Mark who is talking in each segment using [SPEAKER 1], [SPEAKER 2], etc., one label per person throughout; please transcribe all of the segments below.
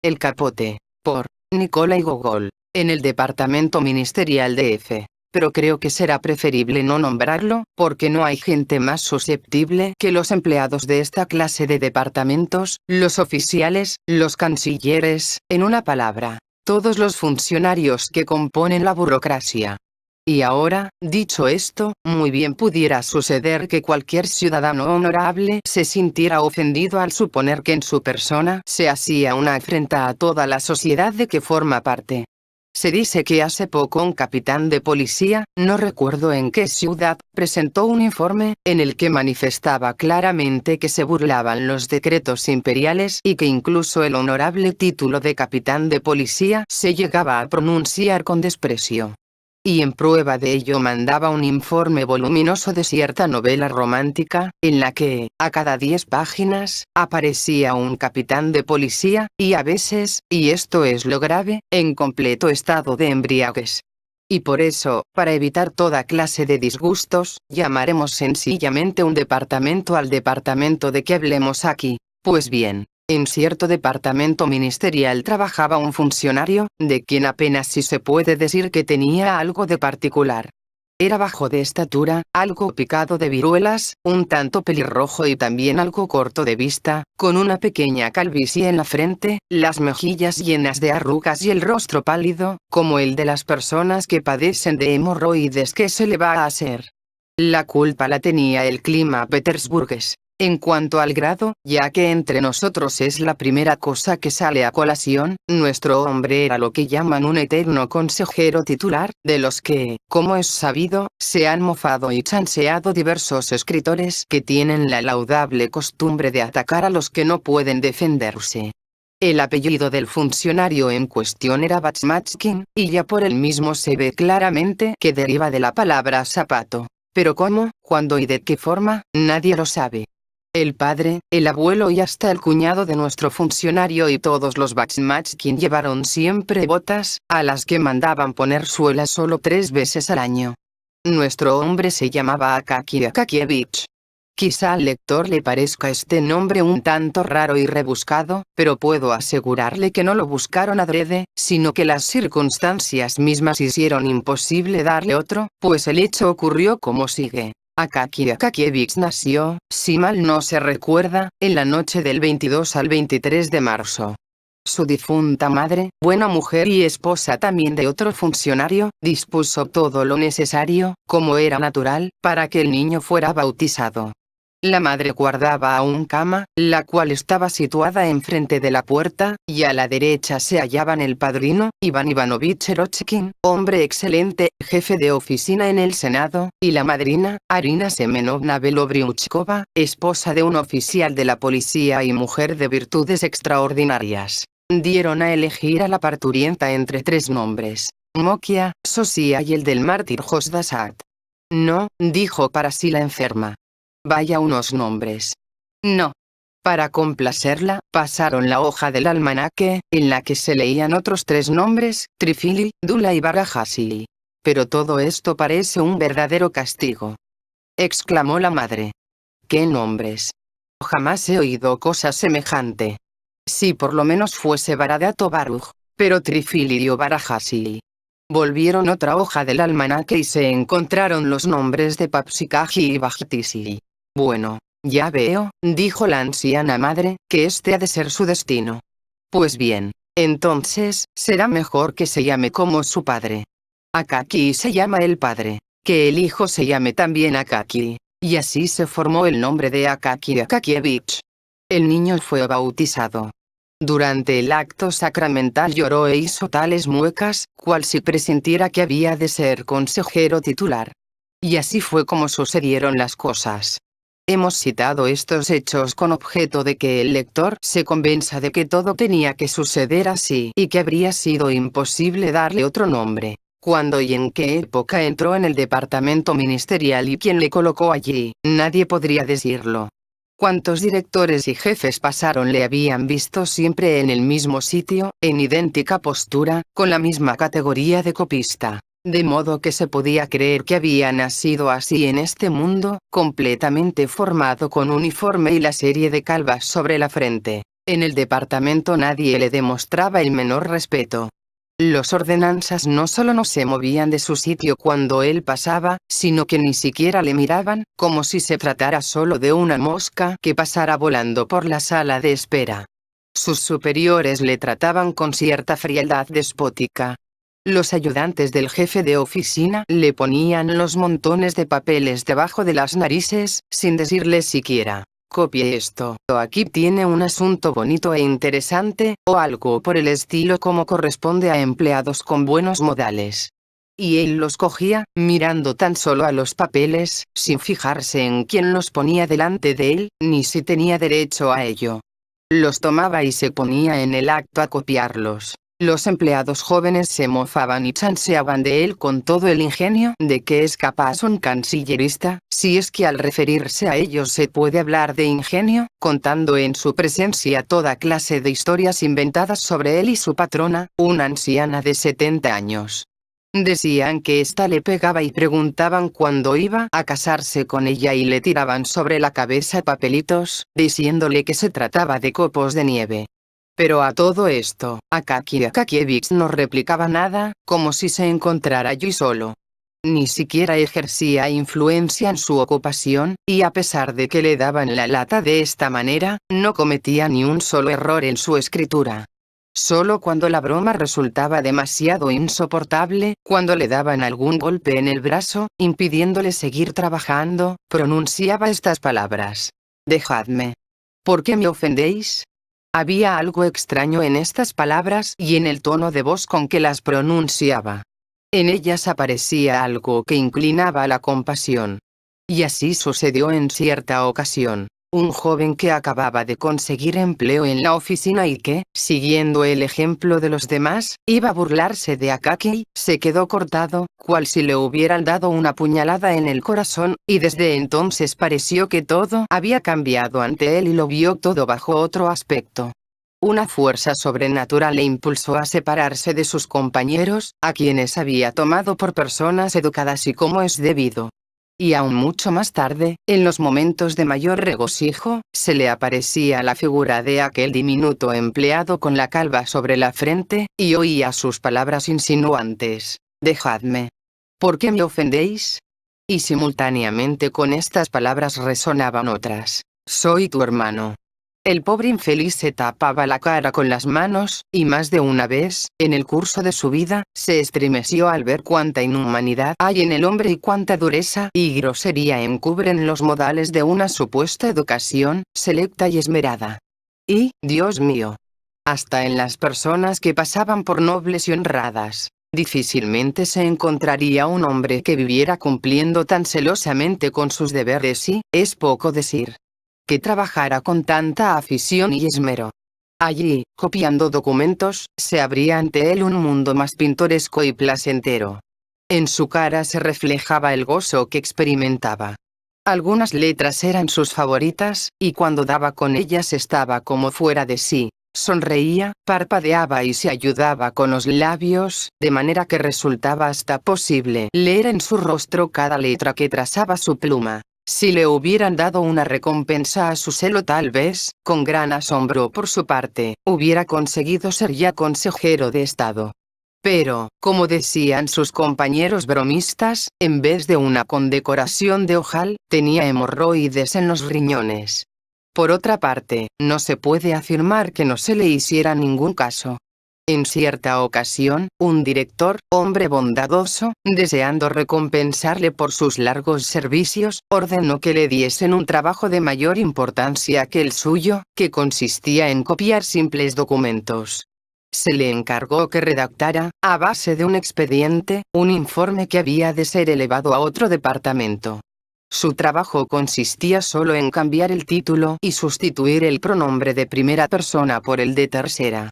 [SPEAKER 1] El Capote, por Nicolai Gogol, en el departamento ministerial de F. Pero creo que será preferible no nombrarlo, porque no hay gente más susceptible que los empleados de esta clase de departamentos, los oficiales, los cancilleres, en una palabra, todos los funcionarios que componen la burocracia. Y ahora, dicho esto, muy bien pudiera suceder que cualquier ciudadano honorable se sintiera ofendido al suponer que en su persona se hacía una afrenta a toda la sociedad de que forma parte. Se dice que hace poco un capitán de policía, no recuerdo en qué ciudad, presentó un informe, en el que manifestaba claramente que se burlaban los decretos imperiales y que incluso el honorable título de capitán de policía se llegaba a pronunciar con desprecio. Y en prueba de ello mandaba un informe voluminoso de cierta novela romántica, en la que, a cada 10 páginas, aparecía un capitán de policía, y a veces, y esto es lo grave, en completo estado de embriaguez. Y por eso, para evitar toda clase de disgustos, llamaremos sencillamente un departamento al departamento de que hablemos aquí. Pues bien, en cierto departamento ministerial trabajaba un funcionario, de quien apenas si se puede decir que tenía algo de particular. Era bajo de estatura, algo picado de viruelas, un tanto pelirrojo y también algo corto de vista, con una pequeña calvicie en la frente, las mejillas llenas de arrugas y el rostro pálido, como el de las personas que padecen de hemorroides. ¿Qué se le va a hacer? La culpa la tenía el clima petersburgués. En cuanto al grado, ya que entre nosotros es la primera cosa que sale a colación, nuestro hombre era lo que llaman un eterno consejero titular, de los que, como es sabido, se han mofado y chanceado diversos escritores que tienen la laudable costumbre de atacar a los que no pueden defenderse. El apellido del funcionario en cuestión era Batsmachkin, y ya por él mismo se ve claramente que deriva de la palabra zapato. Pero cómo, cuándo y de qué forma, nadie lo sabe. El padre, el abuelo y hasta el cuñado de nuestro funcionario y todos los Batsmachkin llevaron siempre botas, a las que mandaban poner suelas solo 3 veces al año. Nuestro hombre se llamaba Akaki Akakievich. Quizá al lector le parezca este nombre un tanto raro y rebuscado, pero puedo asegurarle que no lo buscaron adrede, sino que las circunstancias mismas hicieron imposible darle otro, pues el hecho ocurrió como sigue. Akaki Akakievich nació, si mal no se recuerda, en la noche del 22 al 23 de marzo. Su difunta madre, buena mujer y esposa también de otro funcionario, dispuso todo lo necesario, como era natural, para que el niño fuera bautizado. La madre guardaba aún cama, la cual estaba situada enfrente de la puerta, y a la derecha se hallaban el padrino, Iván Ivanovich Erochkin, hombre excelente, jefe de oficina en el Senado, y la madrina, Arina Semenovna Belobriuchkova, esposa de un oficial de la policía y mujer de virtudes extraordinarias. Dieron a elegir a la parturienta entre 3 nombres: Mokia, Sosia y el del mártir Josdasat. No, dijo para sí la enferma. Vaya unos nombres. No. Para complacerla, pasaron la hoja del almanaque, en la que se leían otros 3 nombres, Trifili, Dula y Barajasi. Pero todo esto parece un verdadero castigo. Exclamó la madre. ¿Qué nombres? Jamás he oído cosa semejante. Si por lo menos fuese Baradat o Baruch, pero Trifili o Barajasi. Volvieron otra hoja del almanaque y se encontraron los nombres de Papsikaji y Bajtisi. Bueno, ya veo, dijo la anciana madre, que este ha de ser su destino. Pues bien, entonces, será mejor que se llame como su padre. Akaki se llama el padre, que el hijo se llame también Akaki, y así se formó el nombre de Akaki Akakievich. El niño fue bautizado. Durante el acto sacramental lloró e hizo tales muecas, cual si presintiera que había de ser consejero titular. Y así fue como sucedieron las cosas. Hemos citado estos hechos con objeto de que el lector se convenza de que todo tenía que suceder así y que habría sido imposible darle otro nombre. ¿Cuándo y en qué época entró en el departamento ministerial y quién le colocó allí? Nadie podría decirlo. ¿Cuántos directores y jefes pasaron le habían visto siempre en el mismo sitio, en idéntica postura, con la misma categoría de copista? De modo que se podía creer que había nacido así en este mundo, completamente formado con uniforme y la serie de calvas sobre la frente. En el departamento nadie le demostraba el menor respeto. Los ordenanzas no solo no se movían de su sitio cuando él pasaba, sino que ni siquiera le miraban, como si se tratara solo de una mosca que pasara volando por la sala de espera. Sus superiores le trataban con cierta frialdad despótica. Los ayudantes del jefe de oficina le ponían los montones de papeles debajo de las narices, sin decirle siquiera: copie esto, o aquí tiene un asunto bonito e interesante, o algo por el estilo, como corresponde a empleados con buenos modales. Y él los cogía, mirando tan solo a los papeles, sin fijarse en quién los ponía delante de él, ni si tenía derecho a ello. Los tomaba y se ponía en el acto a copiarlos. Los empleados jóvenes se mofaban y chanceaban de él con todo el ingenio de que es capaz un cancillerista, si es que al referirse a ellos se puede hablar de ingenio, contando en su presencia toda clase de historias inventadas sobre él y su patrona, una anciana de 70 años. Decían que ésta le pegaba y preguntaban cuándo iba a casarse con ella y le tiraban sobre la cabeza papelitos, diciéndole que se trataba de copos de nieve. Pero a todo esto, Akaki Akakievich no replicaba nada, como si se encontrara allí solo. Ni siquiera ejercía influencia en su ocupación, y a pesar de que le daban la lata de esta manera, no cometía ni un solo error en su escritura. Solo cuando la broma resultaba demasiado insoportable, cuando le daban algún golpe en el brazo, impidiéndole seguir trabajando, pronunciaba estas palabras: «Dejadme. ¿Por qué me ofendéis?». Había algo extraño en estas palabras y en el tono de voz con que las pronunciaba. En ellas aparecía algo que inclinaba a la compasión. Y así sucedió en cierta ocasión. Un joven que acababa de conseguir empleo en la oficina y que, siguiendo el ejemplo de los demás, iba a burlarse de Akaki, se quedó cortado, cual si le hubieran dado una puñalada en el corazón, y desde entonces pareció que todo había cambiado ante él y lo vio todo bajo otro aspecto. Una fuerza sobrenatural le impulsó a separarse de sus compañeros, a quienes había tomado por personas educadas y como es debido. Y aún mucho más tarde, en los momentos de mayor regocijo, se le aparecía la figura de aquel diminuto empleado con la calva sobre la frente, y oía sus palabras insinuantes: «Dejadme. ¿Por qué me ofendéis?». Y simultáneamente con estas palabras resonaban otras: «Soy tu hermano». El pobre infeliz se tapaba la cara con las manos, y más de una vez, en el curso de su vida, se estremeció al ver cuánta inhumanidad hay en el hombre y cuánta dureza y grosería encubren los modales de una supuesta educación, selecta y esmerada. Y, Dios mío, hasta en las personas que pasaban por nobles y honradas, difícilmente se encontraría un hombre que viviera cumpliendo tan celosamente con sus deberes y, es poco decir, que trabajara con tanta afición y esmero. Allí, copiando documentos, se abría ante él un mundo más pintoresco y placentero. En su cara se reflejaba el gozo que experimentaba. Algunas letras eran sus favoritas, y cuando daba con ellas estaba como fuera de sí. Sonreía, parpadeaba y se ayudaba con los labios, de manera que resultaba hasta posible leer en su rostro cada letra que trazaba su pluma. Si le hubieran dado una recompensa a su celo, tal vez, con gran asombro por su parte, hubiera conseguido ser ya consejero de Estado. Pero, como decían sus compañeros bromistas, en vez de una condecoración de ojal, tenía hemorroides en los riñones. Por otra parte, no se puede afirmar que no se le hiciera ningún caso. En cierta ocasión, un director, hombre bondadoso, deseando recompensarle por sus largos servicios, ordenó que le diesen un trabajo de mayor importancia que el suyo, que consistía en copiar simples documentos. Se le encargó que redactara, a base de un expediente, un informe que había de ser elevado a otro departamento. Su trabajo consistía solo en cambiar el título y sustituir el pronombre de primera persona por el de tercera.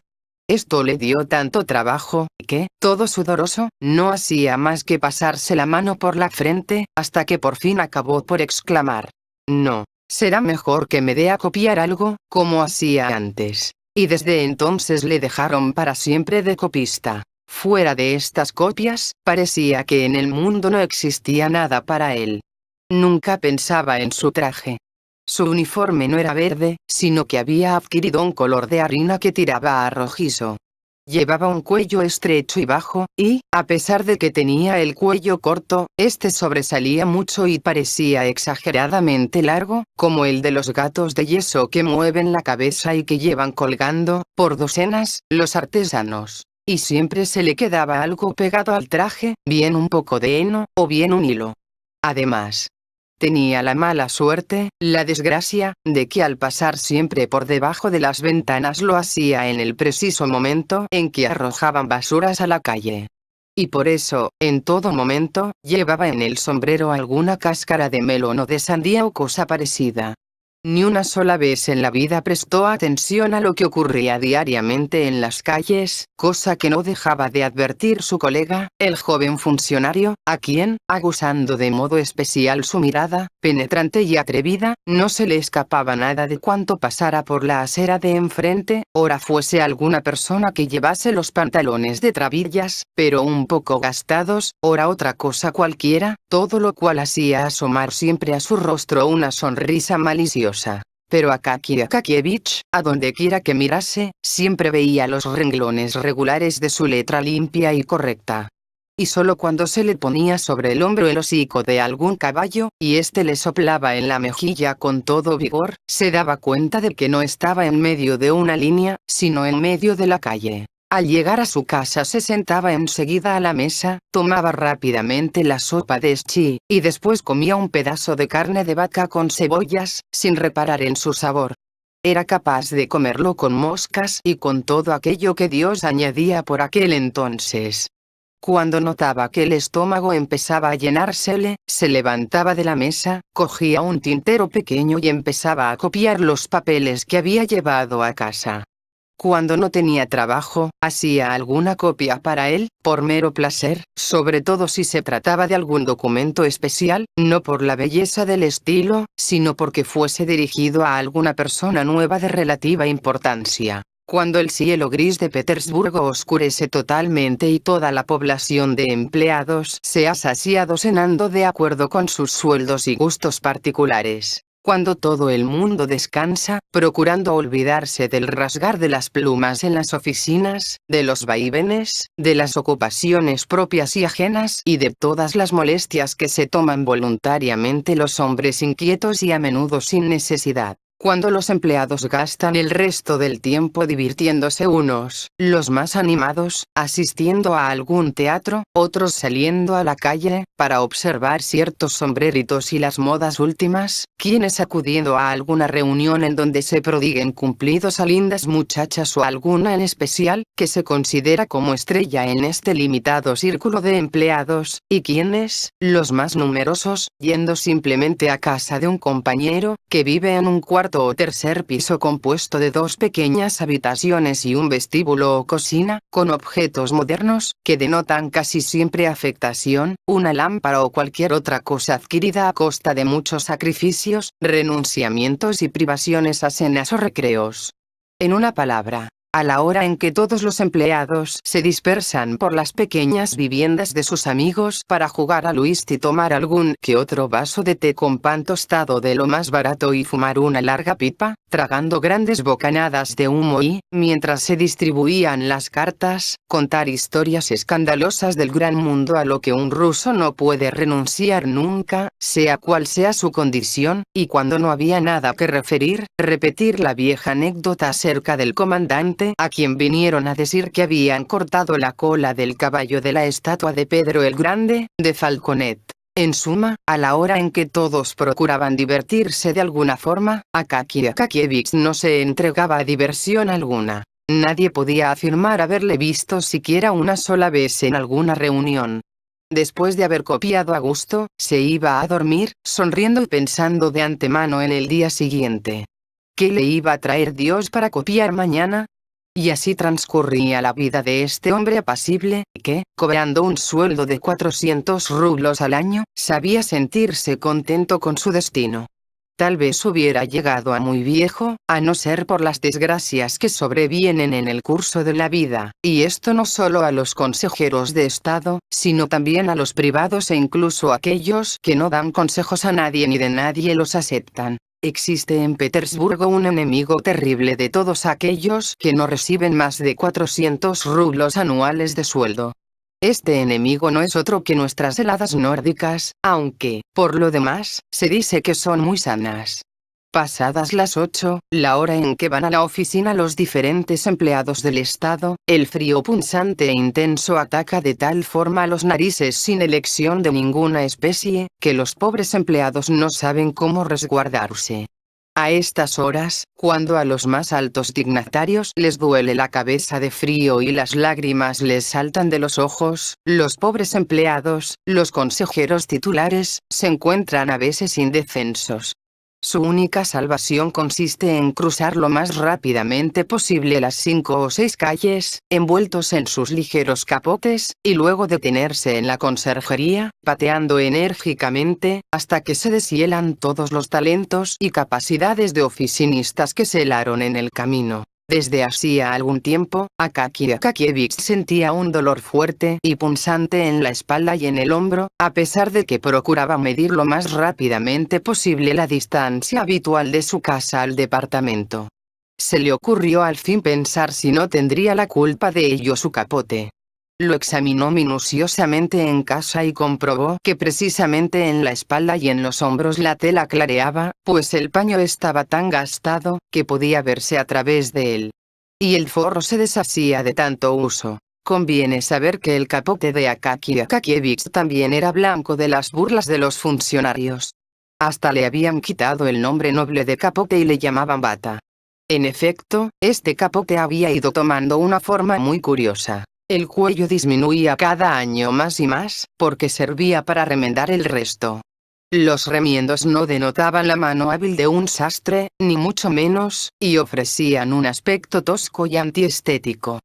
[SPEAKER 1] Esto le dio tanto trabajo, que, todo sudoroso, no hacía más que pasarse la mano por la frente, hasta que por fin acabó por exclamar: «No, será mejor que me dé a copiar algo, como hacía antes». Y desde entonces le dejaron para siempre de copista. Fuera de estas copias, parecía que en el mundo no existía nada para él. Nunca pensaba en su traje. Su uniforme no era verde, sino que había adquirido un color de harina que tiraba a rojizo. Llevaba un cuello estrecho y bajo, y, a pesar de que tenía el cuello corto, este sobresalía mucho y parecía exageradamente largo, como el de los gatos de yeso que mueven la cabeza y que llevan colgando, por docenas, los artesanos. Y siempre se le quedaba algo pegado al traje, bien un poco de heno, o bien un hilo. Además, tenía la mala suerte, la desgracia, de que al pasar siempre por debajo de las ventanas lo hacía en el preciso momento en que arrojaban basuras a la calle. Y por eso, en todo momento, llevaba en el sombrero alguna cáscara de melón o de sandía o cosa parecida. Ni una sola vez en la vida prestó atención a lo que ocurría diariamente en las calles, cosa que no dejaba de advertir su colega, el joven funcionario, a quien, aguzando de modo especial su mirada, penetrante y atrevida, no se le escapaba nada de cuanto pasara por la acera de enfrente, ora fuese alguna persona que llevase los pantalones de trabillas, pero un poco gastados, ora otra cosa cualquiera, todo lo cual hacía asomar siempre a su rostro una sonrisa maliciosa. Pero Akaki Akakievich, a donde quiera que mirase, siempre veía los renglones regulares de su letra limpia y correcta. Y solo cuando se le ponía sobre el hombro el hocico de algún caballo, y éste le soplaba en la mejilla con todo vigor, se daba cuenta de que no estaba en medio de una línea, sino en medio de la calle. Al llegar a su casa se sentaba enseguida a la mesa, tomaba rápidamente la sopa de eschi, y después comía un pedazo de carne de vaca con cebollas, sin reparar en su sabor. Era capaz de comerlo con moscas y con todo aquello que Dios añadía por aquel entonces. Cuando notaba que el estómago empezaba a llenársele, se levantaba de la mesa, cogía un tintero pequeño y empezaba a copiar los papeles que había llevado a casa. Cuando no tenía trabajo, hacía alguna copia para él, por mero placer, sobre todo si se trataba de algún documento especial, no por la belleza del estilo, sino porque fuese dirigido a alguna persona nueva de relativa importancia. Cuando el cielo gris de Petersburgo oscurece totalmente y toda la población de empleados se ha saciado cenando de acuerdo con sus sueldos y gustos particulares. Cuando todo el mundo descansa, procurando olvidarse del rasgar de las plumas en las oficinas, de los vaivenes, de las ocupaciones propias y ajenas y de todas las molestias que se toman voluntariamente los hombres inquietos y a menudo sin necesidad. Cuando los empleados gastan el resto del tiempo divirtiéndose unos, los más animados, asistiendo a algún teatro, otros saliendo a la calle, para observar ciertos sombreritos y las modas últimas, quienes acudiendo a alguna reunión en donde se prodiguen cumplidos a lindas muchachas o alguna en especial, que se considera como estrella en este limitado círculo de empleados, y quienes, los más numerosos, yendo simplemente a casa de un compañero, que vive en un cuarto o tercer piso compuesto de dos pequeñas habitaciones y un vestíbulo o cocina, con objetos modernos, que denotan casi siempre afectación, una lámpara o cualquier otra cosa adquirida a costa de muchos sacrificios, renunciamientos y privaciones a cenas o recreos. En una palabra, a la hora en que todos los empleados se dispersan por las pequeñas viviendas de sus amigos para jugar al whist y tomar algún que otro vaso de té con pan tostado de lo más barato y fumar una larga pipa, tragando grandes bocanadas de humo y, mientras se distribuían las cartas, contar historias escandalosas del gran mundo a lo que un ruso no puede renunciar nunca, sea cual sea su condición, y cuando no había nada que referir, repetir la vieja anécdota acerca del comandante, a quien vinieron a decir que habían cortado la cola del caballo de la estatua de Pedro el Grande, de Falconet. En suma, a la hora en que todos procuraban divertirse de alguna forma, Akaki Akakievich no se entregaba a diversión alguna. Nadie podía afirmar haberle visto siquiera una sola vez en alguna reunión. Después de haber copiado a gusto, se iba a dormir, sonriendo y pensando de antemano en el día siguiente. ¿Qué le iba a traer Dios para copiar mañana? Y así transcurría la vida de este hombre apacible, que, cobrando un sueldo de 400 rublos al año, sabía sentirse contento con su destino. Tal vez hubiera llegado a muy viejo, a no ser por las desgracias que sobrevienen en el curso de la vida, y esto no solo a los consejeros de Estado, sino también a los privados e incluso a aquellos que no dan consejos a nadie ni de nadie los aceptan. Existe en Petersburgo un enemigo terrible de todos aquellos que no reciben más de 400 rublos anuales de sueldo. Este enemigo no es otro que nuestras heladas nórdicas, aunque, por lo demás, se dice que son muy sanas. Pasadas las 8, la hora en que van a la oficina los diferentes empleados del Estado, el frío punzante e intenso ataca de tal forma a los narices sin elección de ninguna especie, que los pobres empleados no saben cómo resguardarse. A estas horas, cuando a los más altos dignatarios les duele la cabeza de frío y las lágrimas les saltan de los ojos, los pobres empleados, los consejeros titulares, se encuentran a veces indefensos. Su única salvación consiste en cruzar lo más rápidamente posible las 5 o 6 calles, envueltos en sus ligeros capotes, y luego detenerse en la conserjería, pateando enérgicamente, hasta que se deshielan todos los talentos y capacidades de oficinistas que se helaron en el camino. Desde hacía algún tiempo, Akaki Akakievich sentía un dolor fuerte y punzante en la espalda y en el hombro, a pesar de que procuraba medir lo más rápidamente posible la distancia habitual de su casa al departamento. Se le ocurrió al fin pensar si no tendría la culpa de ello su capote. Lo examinó minuciosamente en casa y comprobó que precisamente en la espalda y en los hombros la tela clareaba, pues el paño estaba tan gastado, que podía verse a través de él. Y el forro se deshacía de tanto uso. Conviene saber que el capote de Akaki Akakievich también era blanco de las burlas de los funcionarios. Hasta le habían quitado el nombre noble de capote y le llamaban bata. En efecto, este capote había ido tomando una forma muy curiosa. El cuello disminuía cada año más y más, porque servía para remendar el resto. Los remiendos no denotaban la mano hábil de un sastre, ni mucho menos, y ofrecían un aspecto tosco y antiestético.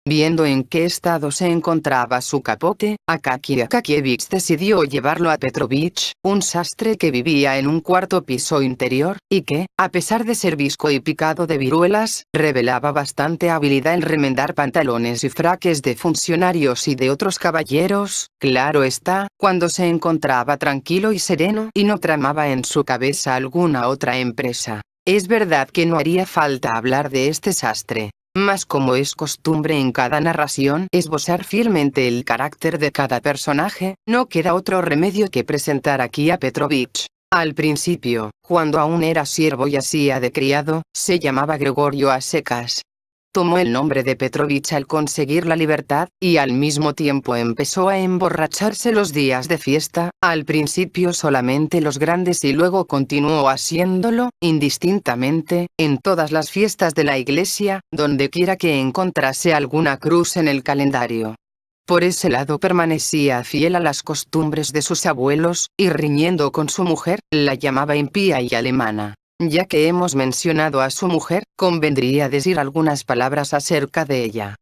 [SPEAKER 1] Viendo en qué estado se encontraba su capote, Akaki Akakievich decidió llevarlo a Petrovich, un sastre que vivía en un cuarto piso interior, y que, a pesar de ser visco y picado de viruelas, revelaba bastante habilidad en remendar pantalones y fraques de funcionarios y de otros caballeros, claro está, cuando se encontraba tranquilo y sereno y no tramaba en su cabeza alguna otra empresa. Es verdad que no haría falta hablar de este sastre. Mas como es costumbre en cada narración esbozar fielmente el carácter de cada personaje, no queda otro remedio que presentar aquí a Petrovich. Al principio, cuando aún era siervo y hacía de criado, se llamaba Gregorio a secas. Tomó el nombre de Petrovich al conseguir la libertad, y al mismo tiempo empezó a emborracharse los días de fiesta, al principio solamente los grandes y luego continuó haciéndolo, indistintamente, en todas las fiestas de la iglesia, donde quiera que encontrase alguna cruz en el calendario. Por ese lado permanecía fiel a las costumbres de sus abuelos, y riñendo con su mujer, la llamaba impía y alemana. Ya que hemos mencionado a su mujer, convendría decir algunas palabras acerca de ella.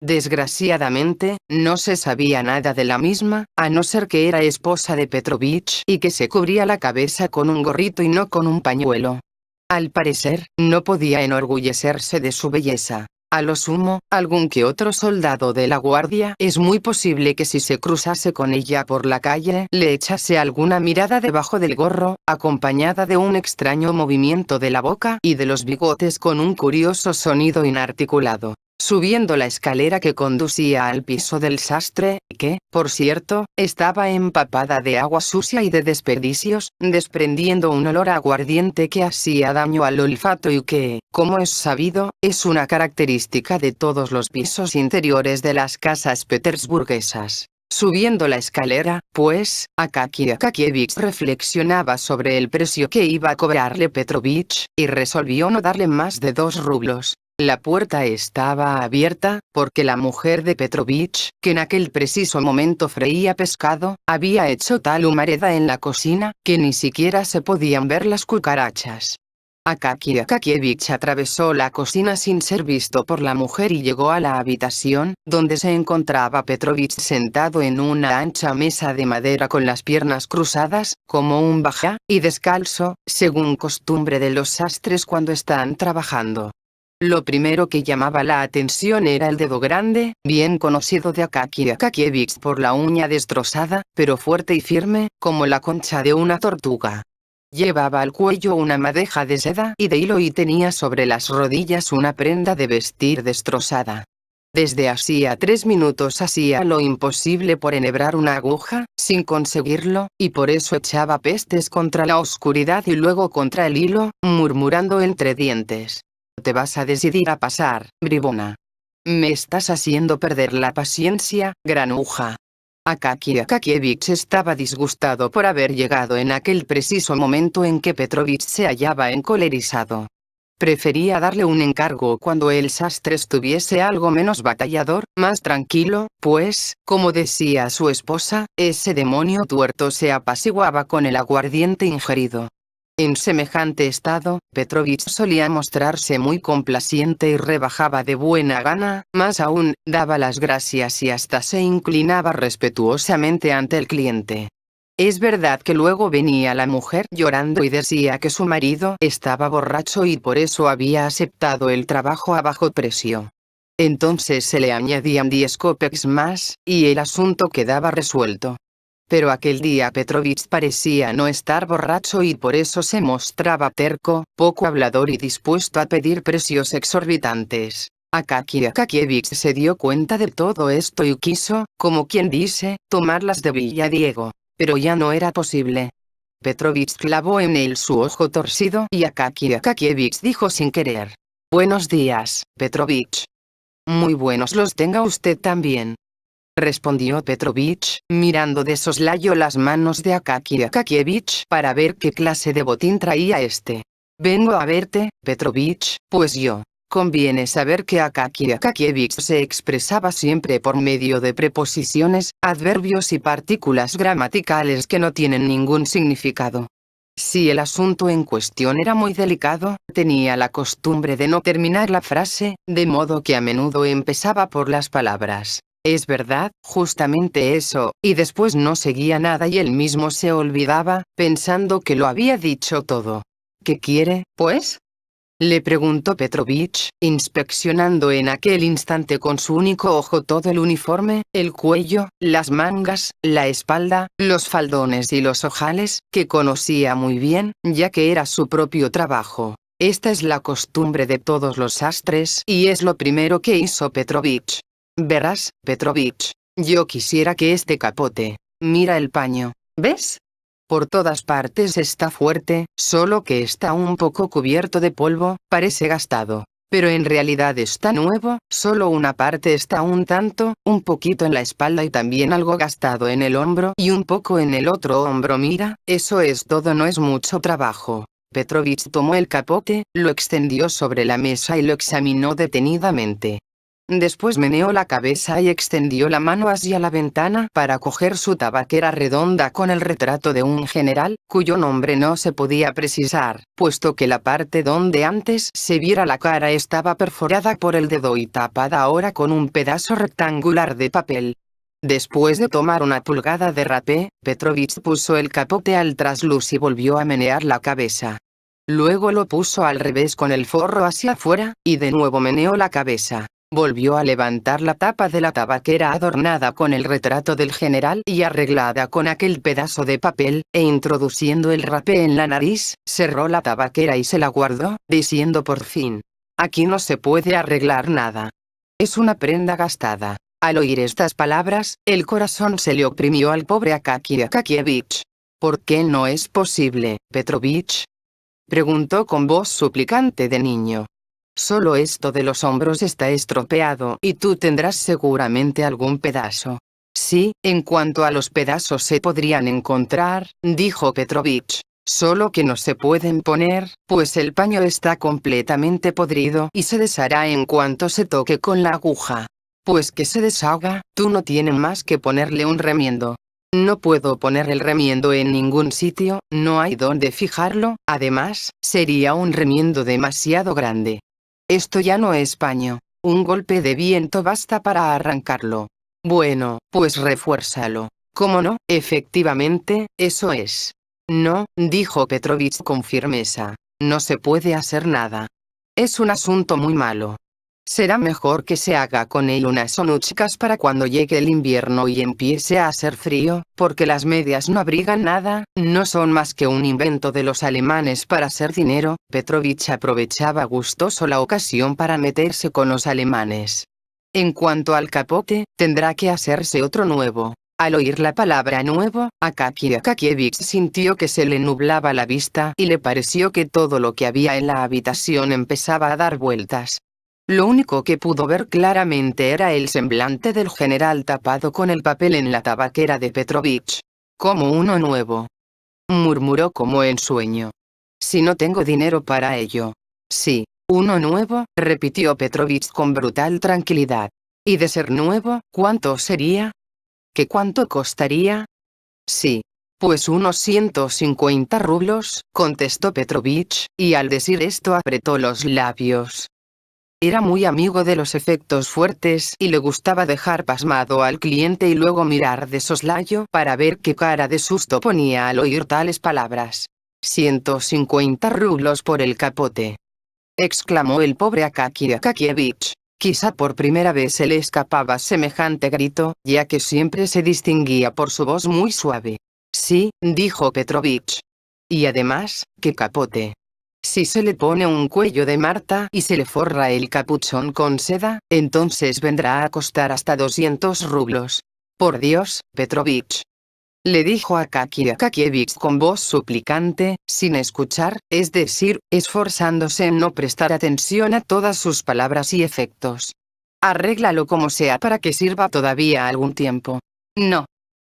[SPEAKER 1] Desgraciadamente, no se sabía nada de la misma, a no ser que era esposa de Petrovich y que se cubría la cabeza con un gorrito y no con un pañuelo. Al parecer, no podía enorgullecerse de su belleza. A lo sumo, algún que otro soldado de la guardia es muy posible que si se cruzase con ella por la calle le echase alguna mirada debajo del gorro, acompañada de un extraño movimiento de la boca y de los bigotes con un curioso sonido inarticulado. Subiendo la escalera que conducía al piso del sastre, que, por cierto, estaba empapada de agua sucia y de desperdicios, desprendiendo un olor aguardiente que hacía daño al olfato y que, como es sabido, es una característica de todos los pisos interiores de las casas petersburguesas. Subiendo la escalera, pues, Akaki Akakievich reflexionaba sobre el precio que iba a cobrarle Petrovich, y resolvió no darle más de 2 rublos. La puerta estaba abierta, porque la mujer de Petrovich, que en aquel preciso momento freía pescado, había hecho tal humareda en la cocina, que ni siquiera se podían ver las cucarachas. Akaki Akakievich atravesó la cocina sin ser visto por la mujer y llegó a la habitación, donde se encontraba Petrovich sentado en una ancha mesa de madera con las piernas cruzadas, como un bajá, y descalzo, según costumbre de los sastres cuando están trabajando. Lo primero que llamaba la atención era el dedo grande, bien conocido de Akaki Akakievich por la uña destrozada, pero fuerte y firme, como la concha de una tortuga. Llevaba al cuello una madeja de seda y de hilo y tenía sobre las rodillas una prenda de vestir destrozada. Desde hacía 3 minutos hacía lo imposible por enhebrar una aguja, sin conseguirlo, y por eso echaba pestes contra la oscuridad y luego contra el hilo, murmurando entre dientes. ¿Te vas a decidir a pasar, bribona? Me estás haciendo perder la paciencia, granuja. Akaki Akakievich estaba disgustado por haber llegado en aquel preciso momento en que Petrovich se hallaba encolerizado. Prefería darle un encargo cuando el sastre estuviese algo menos batallador, más tranquilo, pues, como decía su esposa, ese demonio tuerto se apaciguaba con el aguardiente ingerido. En semejante estado, Petrovich solía mostrarse muy complaciente y rebajaba de buena gana, más aún, daba las gracias y hasta se inclinaba respetuosamente ante el cliente. Es verdad que luego venía la mujer llorando y decía que su marido estaba borracho y por eso había aceptado el trabajo a bajo precio. Entonces se le añadían 10 kopecks más, y el asunto quedaba resuelto. Pero aquel día Petrovich parecía no estar borracho y por eso se mostraba terco, poco hablador y dispuesto a pedir precios exorbitantes. Akaki Akakievich se dio cuenta de todo esto y quiso, como quien dice, tomarlas de Villadiego. Pero ya no era posible. Petrovich clavó en él su ojo torcido y Akaki Akakievich dijo sin querer: «Buenos días, Petrovich». «Muy buenos los tenga usted también», respondió Petrovich, mirando de soslayo las manos de Akaki Akakievich para ver qué clase de botín traía este. «Vengo a verte, Petrovich, pues yo». Conviene saber que Akaki Akakievich se expresaba siempre por medio de preposiciones, adverbios y partículas gramaticales que no tienen ningún significado. Si el asunto en cuestión era muy delicado, tenía la costumbre de no terminar la frase, de modo que a menudo empezaba por las palabras «es verdad, justamente eso», y después no seguía nada y él mismo se olvidaba, pensando que lo había dicho todo. «¿Qué quiere, pues?», le preguntó Petrovich, inspeccionando en aquel instante con su único ojo todo el uniforme, el cuello, las mangas, la espalda, los faldones y los ojales, que conocía muy bien, ya que era su propio trabajo. Esta es la costumbre de todos los sastres y es lo primero que hizo Petrovich. «Verás, Petrovich, yo quisiera que este capote, mira el paño, ¿ves? Por todas partes está fuerte, solo que está un poco cubierto de polvo, parece gastado. Pero en realidad está nuevo, solo una parte está un poquito en la espalda y también algo gastado en el hombro y un poco en el otro hombro. Mira, eso es todo, no es mucho trabajo». Petrovich tomó el capote, lo extendió sobre la mesa y lo examinó detenidamente. Después meneó la cabeza y extendió la mano hacia la ventana para coger su tabaquera redonda con el retrato de un general, cuyo nombre no se podía precisar, puesto que la parte donde antes se viera la cara estaba perforada por el dedo y tapada ahora con un pedazo rectangular de papel. Después de tomar una pulgada de rapé, Petrovich puso el capote al trasluz y volvió a menear la cabeza. Luego lo puso al revés con el forro hacia afuera, y de nuevo meneó la cabeza. Volvió a levantar la tapa de la tabaquera adornada con el retrato del general y arreglada con aquel pedazo de papel, e introduciendo el rapé en la nariz, cerró la tabaquera y se la guardó, diciendo por fin: «Aquí no se puede arreglar nada. Es una prenda gastada». Al oír estas palabras, el corazón se le oprimió al pobre Akaki Akakievich. «¿Por qué no es posible, Petrovich?», preguntó con voz suplicante de niño. «Solo esto de los hombros está estropeado y tú tendrás seguramente algún pedazo». «Sí, en cuanto a los pedazos se podrían encontrar», dijo Petrovich. «Solo que no se pueden poner, pues el paño está completamente podrido y se deshará en cuanto se toque con la aguja». «Pues que se deshaga, tú no tienes más que ponerle un remiendo». «No puedo poner el remiendo en ningún sitio, no hay dónde fijarlo, además, sería un remiendo demasiado grande. Esto ya no es paño. Un golpe de viento basta para arrancarlo». «Bueno, pues refuérzalo». «¿Cómo no? Efectivamente, eso es». «No», dijo Petrovich con firmeza. «No se puede hacer nada. Es un asunto muy malo». Será mejor que se haga con él unas sonuchkas para cuando llegue el invierno y empiece a hacer frío, porque las medias no abrigan nada, no son más que un invento de los alemanes para hacer dinero. Petrovich aprovechaba gustoso la ocasión para meterse con los alemanes. En cuanto al capote, tendrá que hacerse otro nuevo. Al oír la palabra nuevo, Akaki Akakievich sintió que se le nublaba la vista y le pareció que todo lo que había en la habitación empezaba a dar vueltas. Lo único que pudo ver claramente era el semblante del general tapado con el papel en la tabaquera de Petrovich. Como uno nuevo. Murmuró como en sueño. Si no tengo dinero para ello. Sí, uno nuevo, repitió Petrovich con brutal tranquilidad. ¿Y de ser nuevo, cuánto sería? ¿Qué cuánto costaría? Sí. Pues unos 150 rublos, contestó Petrovich, y al decir esto apretó los labios. Era muy amigo de los efectos fuertes y le gustaba dejar pasmado al cliente y luego mirar de soslayo para ver qué cara de susto ponía al oír tales palabras. 150 rublos por el capote, exclamó el pobre Akaki Akakievich. Quizá por primera vez se le escapaba semejante grito, ya que siempre se distinguía por su voz muy suave. Sí, dijo Petrovich. Y además, ¿qué capote? Si se le pone un cuello de Marta y se le forra el capuchón con seda, entonces vendrá a costar hasta 200 rublos. Por Dios, Petrovich, le dijo Akaki Akakievich con voz suplicante, sin escuchar, es decir, esforzándose en no prestar atención a todas sus palabras y efectos. Arréglalo como sea para que sirva todavía algún tiempo. No.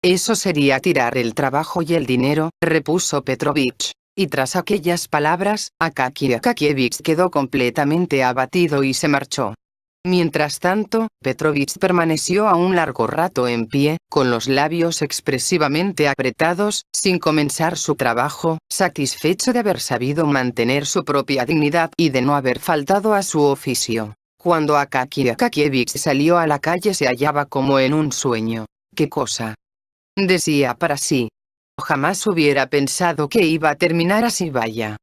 [SPEAKER 1] Eso sería tirar el trabajo y el dinero, repuso Petrovich. Y tras aquellas palabras, Akaki Akakievich quedó completamente abatido y se marchó. Mientras tanto, Petrovich permaneció a un largo rato en pie, con los labios expresivamente apretados, sin comenzar su trabajo, satisfecho de haber sabido mantener su propia dignidad y de no haber faltado a su oficio. Cuando Akaki Akakievich salió a la calle se hallaba como en un sueño. ¿Qué cosa?, decía para sí. Jamás hubiera pensado que iba a terminar así, vaya,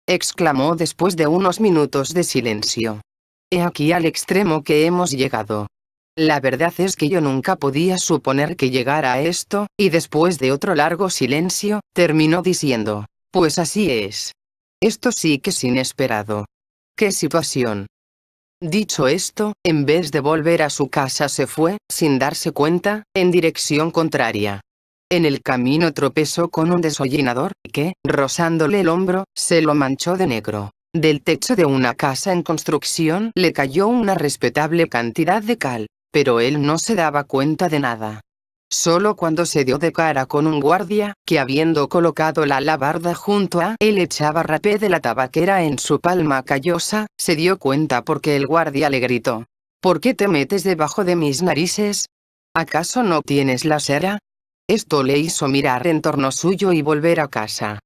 [SPEAKER 1] exclamó después de unos minutos de silencio. He aquí al extremo que hemos llegado. La verdad es que yo nunca podía suponer que llegara a esto, y después de otro largo silencio, terminó diciendo, pues así es. Esto sí que es inesperado. ¡Qué situación! Dicho esto, en vez de volver a su casa se fue, sin darse cuenta, en dirección contraria. En el camino tropezó con un desollinador, que, rozándole el hombro, se lo manchó de negro. Del techo de una casa en construcción le cayó una respetable cantidad de cal, pero él no se daba cuenta de nada. Solo cuando se dio de cara con un guardia, que habiendo colocado la alabarda junto a él echaba rapé de la tabaquera en su palma callosa, se dio cuenta porque el guardia le gritó: ¿Por qué te metes debajo de mis narices? ¿Acaso no tienes la cera? Esto le hizo mirar en torno suyo y volver a casa.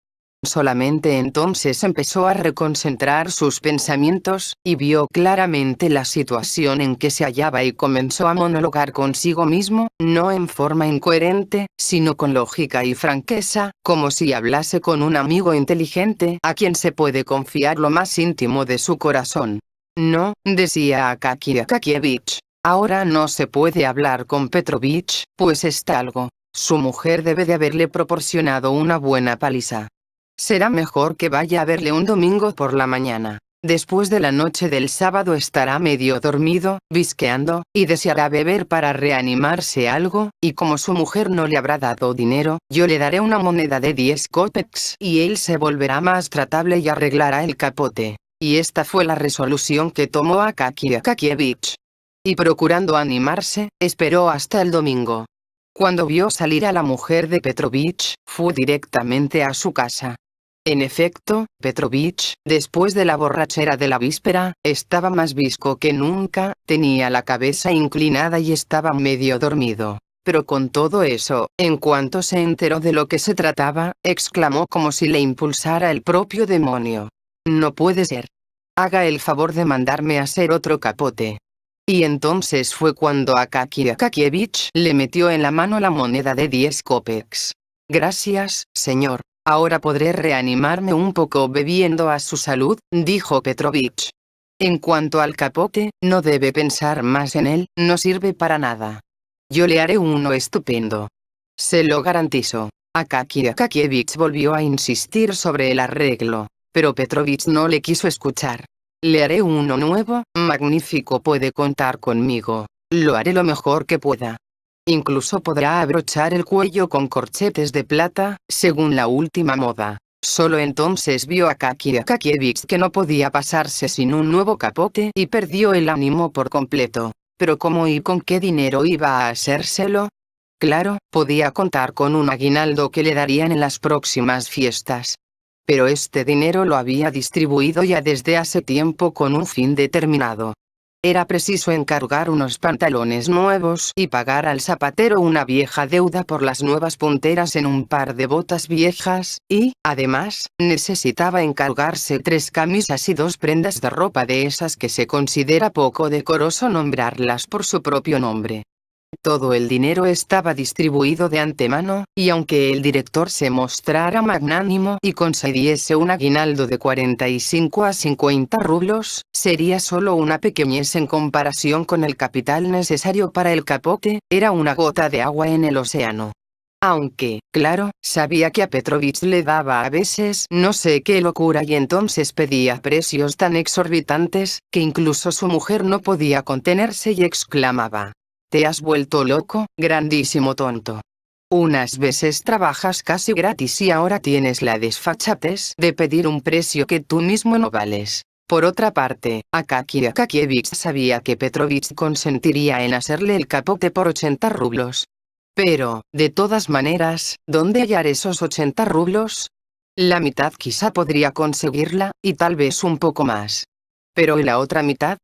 [SPEAKER 1] Solamente entonces empezó a reconcentrar sus pensamientos, y vio claramente la situación en que se hallaba y comenzó a monologar consigo mismo, no en forma incoherente, sino con lógica y franqueza, como si hablase con un amigo inteligente a quien se puede confiar lo más íntimo de su corazón. No, decía Akaki Akakievich, ahora no se puede hablar con Petrovich, pues está algo. Su mujer debe de haberle proporcionado una buena paliza. Será mejor que vaya a verle un domingo por la mañana. Después de la noche del sábado estará medio dormido, visqueando, y deseará beber para reanimarse algo, y como su mujer no le habrá dado dinero, yo le daré una moneda de 10 kopecks y él se volverá más tratable y arreglará el capote. Y esta fue la resolución que tomó Akaki Akakievich. Y procurando animarse, esperó hasta el domingo. Cuando vio salir a la mujer de Petrovich, fue directamente a su casa. En efecto, Petrovich, después de la borrachera de la víspera, estaba más visco que nunca, tenía la cabeza inclinada y estaba medio dormido. Pero con todo eso, en cuanto se enteró de lo que se trataba, exclamó como si le impulsara el propio demonio: «No puede ser. Haga el favor de mandarme a hacer otro capote». Y entonces fue cuando Akaki Akakievich le metió en la mano la moneda de 10 kopecks. «Gracias, señor. Ahora podré reanimarme un poco bebiendo a su salud», dijo Petrovich. En cuanto al capote, no debe pensar más en él, no sirve para nada. Yo le haré uno estupendo. Se lo garantizo. Akaki Akakievich volvió a insistir sobre el arreglo, pero Petrovich no le quiso escuchar. Le haré uno nuevo, magnífico, puede contar conmigo. Lo haré lo mejor que pueda. Incluso podrá abrochar el cuello con corchetes de plata, según la última moda. Solo entonces vio Akaki Akakievich que no podía pasarse sin un nuevo capote y perdió el ánimo por completo. Pero ¿cómo y con qué dinero iba a hacérselo? Claro, podía contar con un aguinaldo que le darían en las próximas fiestas. Pero este dinero lo había distribuido ya desde hace tiempo con un fin determinado. Era preciso encargar unos pantalones nuevos y pagar al zapatero una vieja deuda por las nuevas punteras en un par de botas viejas, y, además, necesitaba encargarse 3 camisas y 2 prendas de ropa de esas que se considera poco decoroso nombrarlas por su propio nombre. Todo el dinero estaba distribuido de antemano, y aunque el director se mostrara magnánimo y concediese un aguinaldo de 45 a 50 rublos, sería solo una pequeñez en comparación con el capital necesario para el capote, era una gota de agua en el océano. Aunque, claro, sabía que a Petrovich le daba a veces no sé qué locura y entonces pedía precios tan exorbitantes, que incluso su mujer no podía contenerse y exclamaba: «Te has vuelto loco, grandísimo tonto. Unas veces trabajas casi gratis y ahora tienes la desfachatez de pedir un precio que tú mismo no vales». Por otra parte, Akaki Akakievich sabía que Petrovich consentiría en hacerle el capote por 80 rublos. Pero, de todas maneras, ¿dónde hallar esos 80 rublos? La mitad quizá podría conseguirla, y tal vez un poco más. ¿Pero y la otra mitad?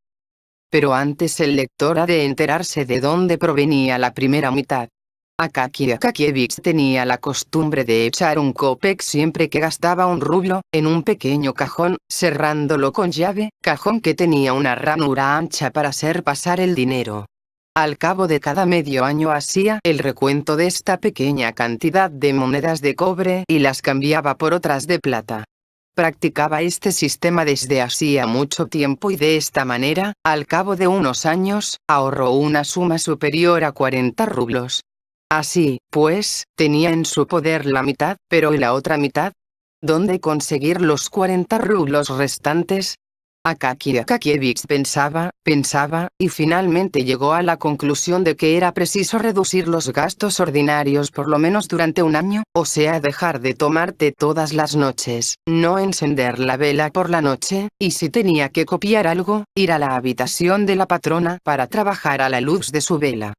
[SPEAKER 1] Pero antes el lector ha de enterarse de dónde provenía la primera mitad. Akaki Akakievich tenía la costumbre de echar un kopek siempre que gastaba un rublo, en un pequeño cajón, cerrándolo con llave, cajón que tenía una ranura ancha para hacer pasar el dinero. Al cabo de cada medio año hacía el recuento de esta pequeña cantidad de monedas de cobre y las cambiaba por otras de plata. Practicaba este sistema desde hacía mucho tiempo y de esta manera, al cabo de unos años, ahorró una suma superior a 40 rublos. Así, pues, tenía en su poder la mitad, pero ¿y la otra mitad? ¿Dónde conseguir los 40 rublos restantes? Akaki Akakievich pensaba, y finalmente llegó a la conclusión de que era preciso reducir los gastos ordinarios por lo menos durante un año, o sea dejar de tomar té todas las noches, no encender la vela por la noche, y si tenía que copiar algo, ir a la habitación de la patrona para trabajar a la luz de su vela.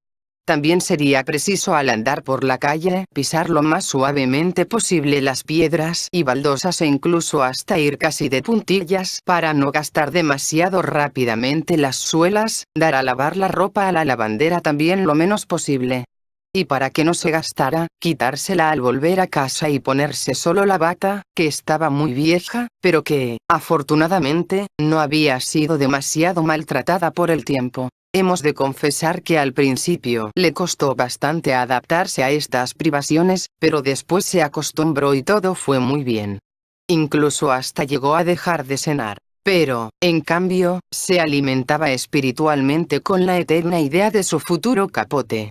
[SPEAKER 1] También sería preciso al andar por la calle pisar lo más suavemente posible las piedras y baldosas e incluso hasta ir casi de puntillas para no gastar demasiado rápidamente las suelas, dar a lavar la ropa a la lavandera también lo menos posible. Y para que no se gastara, quitársela al volver a casa y ponerse solo la bata, que estaba muy vieja, pero que, afortunadamente, no había sido demasiado maltratada por el tiempo. Hemos de confesar que al principio le costó bastante adaptarse a estas privaciones, pero después se acostumbró y todo fue muy bien. Incluso hasta llegó a dejar de cenar. Pero, en cambio, se alimentaba espiritualmente con la eterna idea de su futuro capote.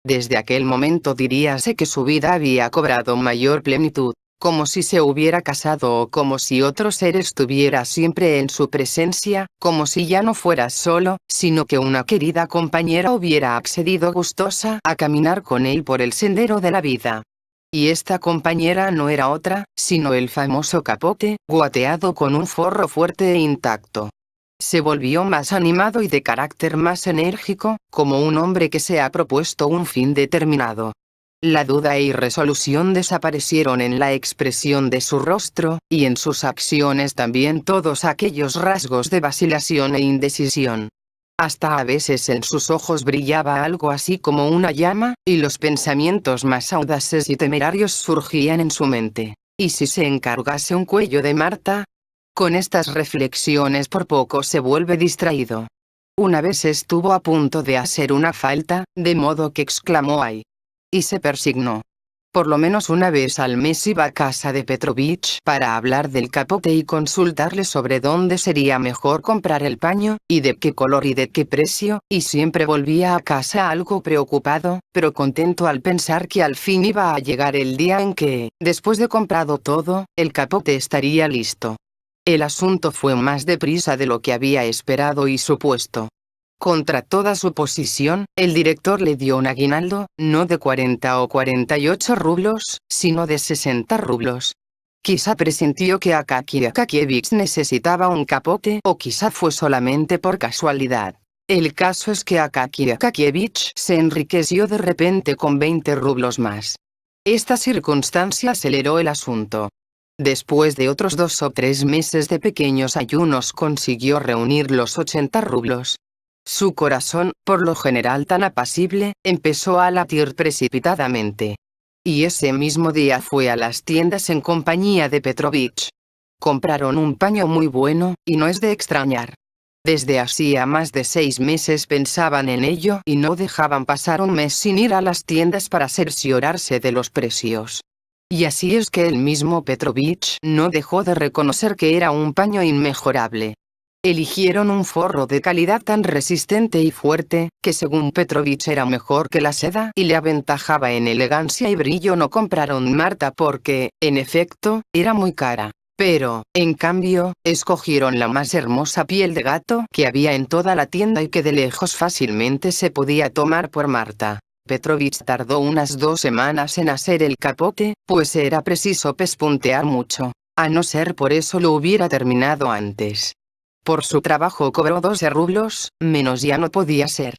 [SPEAKER 1] Desde aquel momento diríase que su vida había cobrado mayor plenitud, como si se hubiera casado o como si otro ser estuviera siempre en su presencia, como si ya no fuera solo, sino que una querida compañera hubiera accedido gustosa a caminar con él por el sendero de la vida. Y esta compañera no era otra, sino el famoso capote, guateado con un forro fuerte e intacto. Se volvió más animado y de carácter más enérgico, como un hombre que se ha propuesto un fin determinado. La duda e irresolución desaparecieron en la expresión de su rostro, y en sus acciones también todos aquellos rasgos de vacilación e indecisión. Hasta a veces en sus ojos brillaba algo así como una llama, y los pensamientos más audaces y temerarios surgían en su mente. ¿Y si se encargase un cuello de Marta? Con estas reflexiones por poco se vuelve distraído. Una vez estuvo a punto de hacer una falta, de modo que exclamó «¡ay!» y se persignó. Por lo menos una vez al mes iba a casa de Petrovich para hablar del capote y consultarle sobre dónde sería mejor comprar el paño, y de qué color y de qué precio, y siempre volvía a casa algo preocupado, pero contento al pensar que al fin iba a llegar el día en que, después de comprado todo, el capote estaría listo. El asunto fue más deprisa de lo que había esperado y supuesto. Contra toda suposición, el director le dio un aguinaldo, no de 40 o 48 rublos, sino de 60 rublos. Quizá presintió que Akaki Akakievich necesitaba un capote, o quizá fue solamente por casualidad. El caso es que Akaki Akakievich se enriqueció de repente con 20 rublos más. Esta circunstancia aceleró el asunto. Después de otros 2 o 3 meses de pequeños ayunos consiguió reunir los 80 rublos. Su corazón, por lo general tan apacible, empezó a latir precipitadamente. Y ese mismo día fue a las tiendas en compañía de Petrovich. Compraron un paño muy bueno, y no es de extrañar. Desde hacía más de 6 meses pensaban en ello y no dejaban pasar un mes sin ir a las tiendas para cerciorarse de los precios. Y así es que el mismo Petrovich no dejó de reconocer que era un paño inmejorable. Eligieron un forro de calidad tan resistente y fuerte, que según Petrovich era mejor que la seda y le aventajaba en elegancia y brillo. No compraron Marta porque, en efecto, era muy cara. Pero, en cambio, escogieron la más hermosa piel de gato que había en toda la tienda y que de lejos fácilmente se podía tomar por Marta. Petrovich tardó unas 2 semanas en hacer el capote, pues era preciso pespuntear mucho. A no ser por eso lo hubiera terminado antes. Por su trabajo cobró 12 rublos, menos ya no podía ser.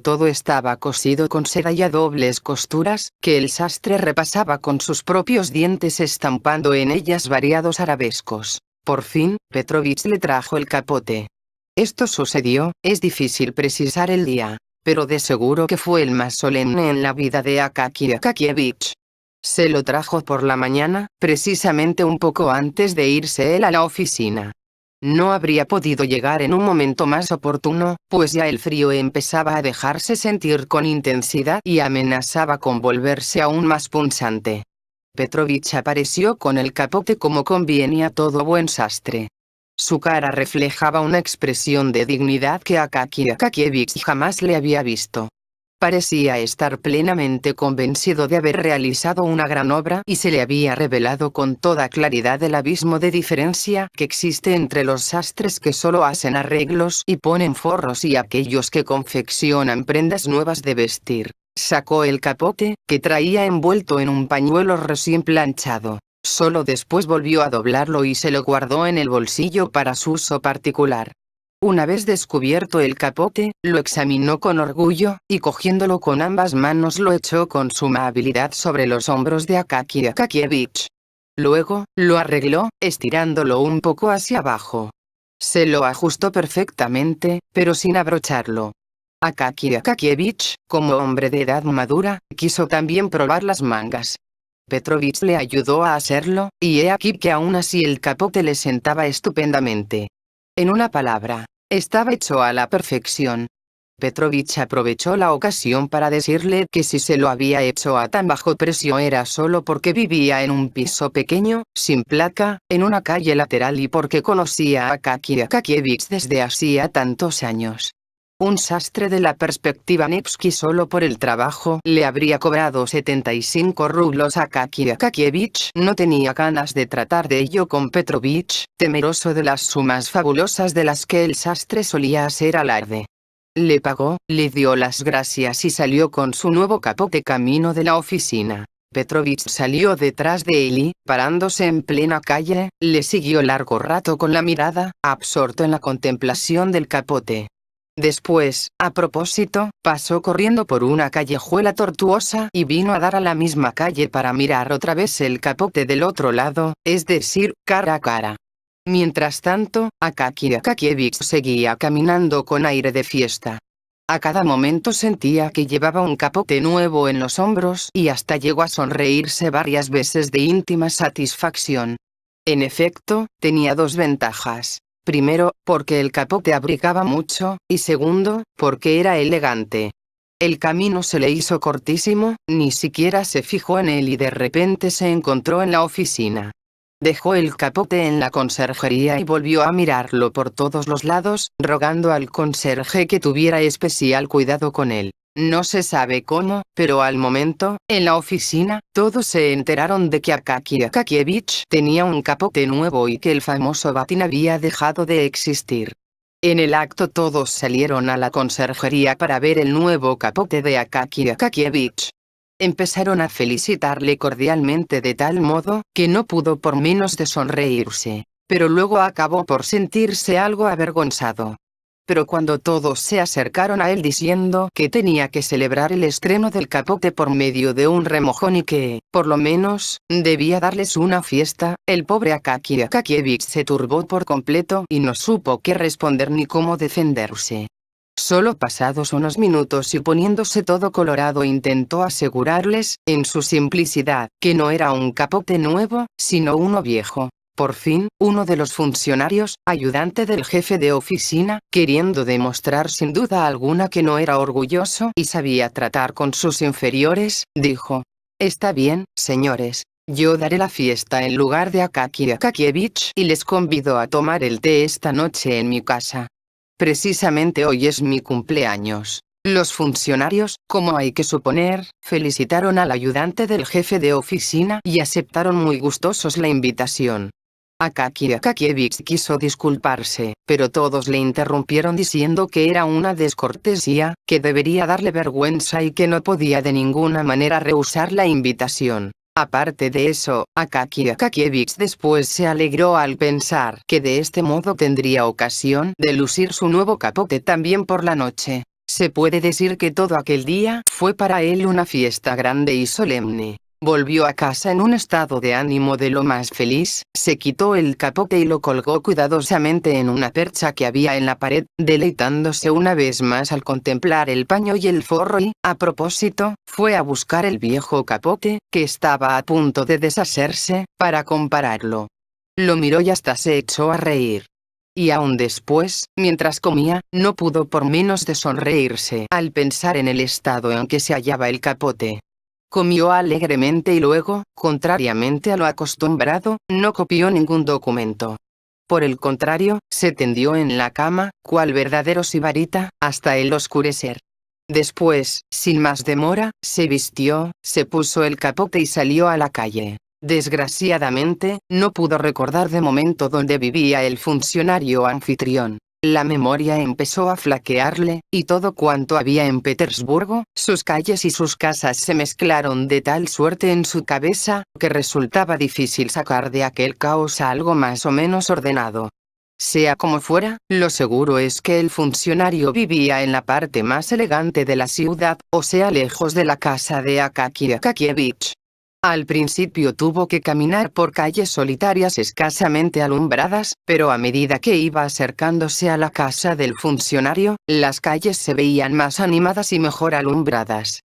[SPEAKER 1] Todo estaba cosido con seda y a dobles costuras, que el sastre repasaba con sus propios dientes estampando en ellas variados arabescos. Por fin, Petrovich le trajo el capote. Esto sucedió, es difícil precisar el día, pero de seguro que fue el más solemne en la vida de Akaki Akakievich. Se lo trajo por la mañana, precisamente un poco antes de irse él a la oficina. No habría podido llegar en un momento más oportuno, pues ya el frío empezaba a dejarse sentir con intensidad y amenazaba con volverse aún más punzante. Petrovich apareció con el capote como conviene a todo buen sastre. Su cara reflejaba una expresión de dignidad que Akaki Akakievich jamás le había visto. Parecía estar plenamente convencido de haber realizado una gran obra y se le había revelado con toda claridad el abismo de diferencia que existe entre los sastres que solo hacen arreglos y ponen forros y aquellos que confeccionan prendas nuevas de vestir. Sacó el capote, que traía envuelto en un pañuelo recién planchado. Solo después volvió a doblarlo y se lo guardó en el bolsillo para su uso particular. Una vez descubierto el capote, lo examinó con orgullo, y cogiéndolo con ambas manos lo echó con suma habilidad sobre los hombros de Akaki Akakievich. Luego, lo arregló, estirándolo un poco hacia abajo. Se lo ajustó perfectamente, pero sin abrocharlo. Akaki Akakievich, como hombre de edad madura, quiso también probar las mangas. Petrovich le ayudó a hacerlo, y he aquí que aún así el capote le sentaba estupendamente. En una palabra, estaba hecho a la perfección. Petrovich aprovechó la ocasión para decirle que si se lo había hecho a tan bajo precio era solo porque vivía en un piso pequeño, sin placa, en una calle lateral y porque conocía a Akaki Akakievich desde hacía tantos años. Un sastre de la perspectiva Nevsky solo por el trabajo le habría cobrado 75 rublos. Akaki Akakievich no tenía ganas de tratar de ello con Petrovich, temeroso de las sumas fabulosas de las que el sastre solía hacer alarde. Le pagó, le dio las gracias y salió con su nuevo capote camino de la oficina. Petrovich salió detrás de él y, parándose en plena calle, le siguió largo rato con la mirada, absorto en la contemplación del capote. Después, a propósito, pasó corriendo por una callejuela tortuosa y vino a dar a la misma calle para mirar otra vez el capote del otro lado, es decir, cara a cara. Mientras tanto, Akaki Akakievich seguía caminando con aire de fiesta. A cada momento sentía que llevaba un capote nuevo en los hombros y hasta llegó a sonreírse varias veces de íntima satisfacción. En efecto, tenía 2 ventajas. Primero, porque el capote abrigaba mucho, y segundo, porque era elegante. El camino se le hizo cortísimo, ni siquiera se fijó en él y de repente se encontró en la oficina. Dejó el capote en la conserjería y volvió a mirarlo por todos los lados, rogando al conserje que tuviera especial cuidado con él. No se sabe cómo, pero al momento, en la oficina, todos se enteraron de que Akaki Akakievich tenía un capote nuevo y que el famoso batín había dejado de existir. En el acto todos salieron a la conserjería para ver el nuevo capote de Akaki Akakievich. Empezaron a felicitarle cordialmente de tal modo, que no pudo por menos de sonreírse, pero luego acabó por sentirse algo avergonzado. Pero cuando todos se acercaron a él diciendo que tenía que celebrar el estreno del capote por medio de un remojón y que, por lo menos, debía darles una fiesta, el pobre Akaki Akakievich se turbó por completo y no supo qué responder ni cómo defenderse. Solo pasados unos minutos y poniéndose todo colorado intentó asegurarles, en su simplicidad, que no era un capote nuevo, sino uno viejo. Por fin, uno de los funcionarios, ayudante del jefe de oficina, queriendo demostrar sin duda alguna que no era orgulloso y sabía tratar con sus inferiores, dijo: «Está bien, señores. Yo daré la fiesta en lugar de Akaki Akakievich y les convido a tomar el té esta noche en mi casa. Precisamente hoy es mi cumpleaños». Los funcionarios, como hay que suponer, felicitaron al ayudante del jefe de oficina y aceptaron muy gustosos la invitación. Akaki Akakievich quiso disculparse, pero todos le interrumpieron diciendo que era una descortesía, que debería darle vergüenza y que no podía de ninguna manera rehusar la invitación. Aparte de eso, Akaki Akakievich después se alegró al pensar que de este modo tendría ocasión de lucir su nuevo capote también por la noche. Se puede decir que todo aquel día fue para él una fiesta grande y solemne. Volvió a casa en un estado de ánimo de lo más feliz, se quitó el capote y lo colgó cuidadosamente en una percha que había en la pared, deleitándose una vez más al contemplar el paño y el forro y, a propósito, fue a buscar el viejo capote, que estaba a punto de deshacerse, para compararlo. Lo miró y hasta se echó a reír. Y aún después, mientras comía, no pudo por menos de sonreírse al pensar en el estado en que se hallaba el capote. Comió alegremente y luego, contrariamente a lo acostumbrado, no copió ningún documento. Por el contrario, se tendió en la cama, cual verdadero sibarita, hasta el oscurecer. Después, sin más demora, se vistió, se puso el capote y salió a la calle. Desgraciadamente, no pudo recordar de momento dónde vivía el funcionario anfitrión. La memoria empezó a flaquearle, y todo cuanto había en Petersburgo, sus calles y sus casas se mezclaron de tal suerte en su cabeza, que resultaba difícil sacar de aquel caos a algo más o menos ordenado. Sea como fuera, lo seguro es que el funcionario vivía en la parte más elegante de la ciudad, o sea lejos de la casa de Akaki Akakievich. Al principio tuvo que caminar por calles solitarias escasamente alumbradas, pero a medida que iba acercándose a la casa del funcionario, las calles se veían más animadas y mejor alumbradas.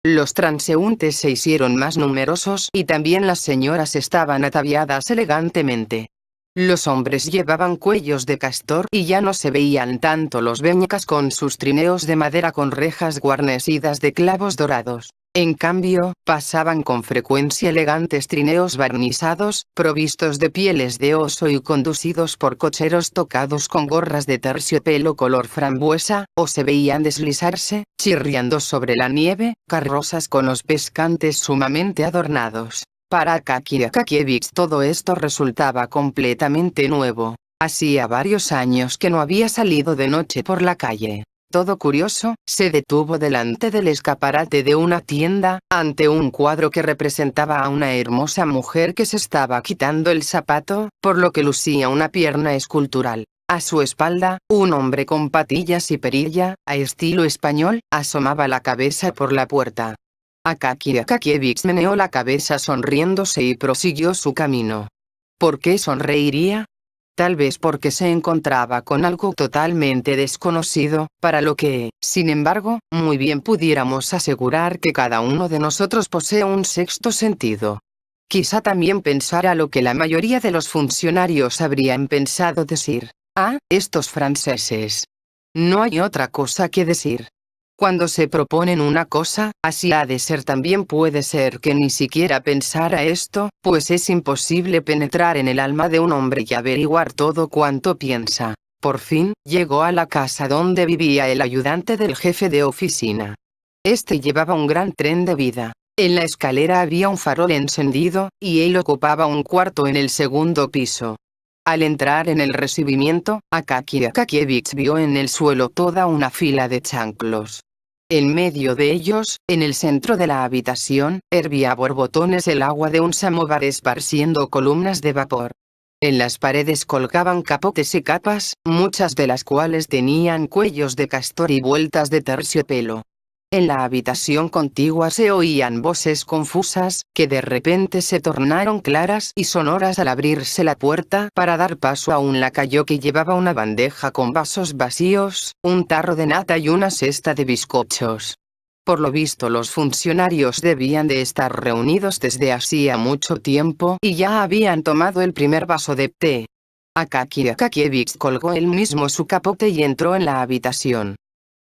[SPEAKER 1] Los transeúntes se hicieron más numerosos y también las señoras estaban ataviadas elegantemente. Los hombres llevaban cuellos de castor y ya no se veían tanto los beñecas con sus trineos de madera con rejas guarnecidas de clavos dorados. En cambio, pasaban con frecuencia elegantes trineos barnizados, provistos de pieles de oso y conducidos por cocheros tocados con gorras de terciopelo color frambuesa, o se veían deslizarse, chirriando sobre la nieve, carrozas con los pescantes sumamente adornados. Para Akaki Akakievich todo esto resultaba completamente nuevo. Hacía varios años que no había salido de noche por la calle. Todo curioso, se detuvo delante del escaparate de una tienda, ante un cuadro que representaba a una hermosa mujer que se estaba quitando el zapato, por lo que lucía una pierna escultural. A su espalda, un hombre con patillas y perilla, a estilo español, asomaba la cabeza por la puerta. Akaki Akakievich meneó la cabeza sonriéndose y prosiguió su camino. ¿Por qué sonreiría? Tal vez porque se encontraba con algo totalmente desconocido, para lo que, sin embargo, muy bien pudiéramos asegurar que cada uno de nosotros posee un sexto sentido. Quizá también pensara lo que la mayoría de los funcionarios habrían pensado decir: «Ah, estos franceses. No hay otra cosa que decir». Cuando se proponen una cosa, así ha de ser. También puede ser que ni siquiera pensara esto, pues es imposible penetrar en el alma de un hombre y averiguar todo cuanto piensa. Por fin, llegó a la casa donde vivía el ayudante del jefe de oficina. Este llevaba un gran tren de vida. En la escalera había un farol encendido, y él ocupaba un cuarto en el segundo piso. Al entrar en el recibimiento, Akaki Akakievich vio en el suelo toda una fila de chanclos. En medio de ellos, en el centro de la habitación, hervía a borbotones el agua de un samovar esparciendo columnas de vapor. En las paredes colgaban capotes y capas, muchas de las cuales tenían cuellos de castor y vueltas de terciopelo. En la habitación contigua se oían voces confusas, que de repente se tornaron claras y sonoras al abrirse la puerta para dar paso a un lacayo que llevaba una bandeja con vasos vacíos, un tarro de nata y una cesta de bizcochos. Por lo visto los funcionarios debían de estar reunidos desde hacía mucho tiempo y ya habían tomado el primer vaso de té. Akaki Akakievich colgó él mismo su capote y entró en la habitación.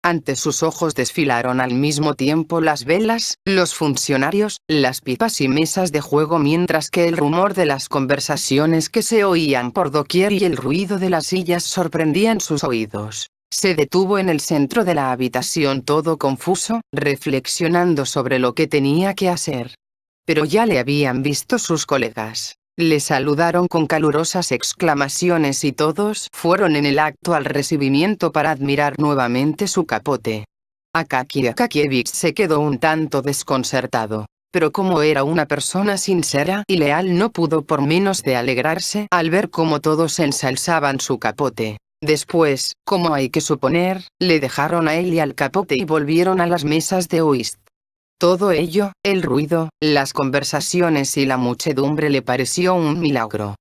[SPEAKER 1] Ante sus ojos desfilaron al mismo tiempo las velas, los funcionarios, las pipas y mesas de juego, mientras que el rumor de las conversaciones que se oían por doquier y el ruido de las sillas sorprendían sus oídos. Se detuvo en el centro de la habitación todo confuso, reflexionando sobre lo que tenía que hacer. Pero ya le habían visto sus colegas. Le saludaron con calurosas exclamaciones y todos fueron en el acto al recibimiento para admirar nuevamente su capote. Akaki Akakievich se quedó un tanto desconcertado, pero como era una persona sincera y leal no pudo por menos de alegrarse al ver cómo todos ensalzaban su capote. Después, como hay que suponer, le dejaron a él y al capote y volvieron a las mesas de whist. Todo ello, el ruido, las conversaciones y la muchedumbre le pareció un milagro.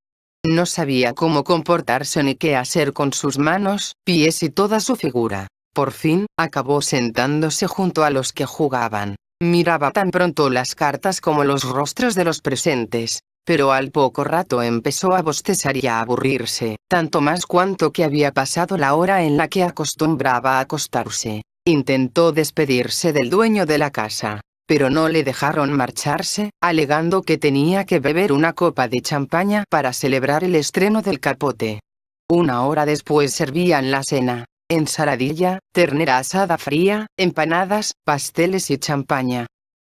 [SPEAKER 1] No sabía cómo comportarse ni qué hacer con sus manos, pies y toda su figura. Por fin, acabó sentándose junto a los que jugaban. Miraba tan pronto las cartas como los rostros de los presentes, pero al poco rato empezó a bostezar y a aburrirse, tanto más cuanto que había pasado la hora en la que acostumbraba a acostarse. Intentó despedirse del dueño de la casa, pero no le dejaron marcharse, alegando que tenía que beber una copa de champaña para celebrar el estreno del capote. Una hora después servían la cena: ensaladilla, ternera asada fría, empanadas, pasteles y champaña.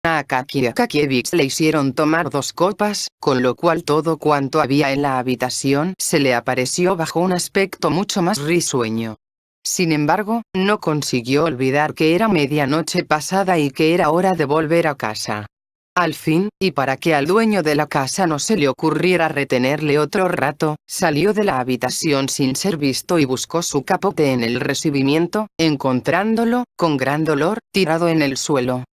[SPEAKER 1] A Akaki Akakievich le hicieron tomar 2 copas, con lo cual todo cuanto había en la habitación se le apareció bajo un aspecto mucho más risueño. Sin embargo, no consiguió olvidar que era medianoche pasada y que era hora de volver a casa. Al fin, y para que al dueño de la casa no se le ocurriera retenerle otro rato, salió de la habitación sin ser visto y buscó su capote en el recibimiento, encontrándolo, con gran dolor, tirado en el suelo.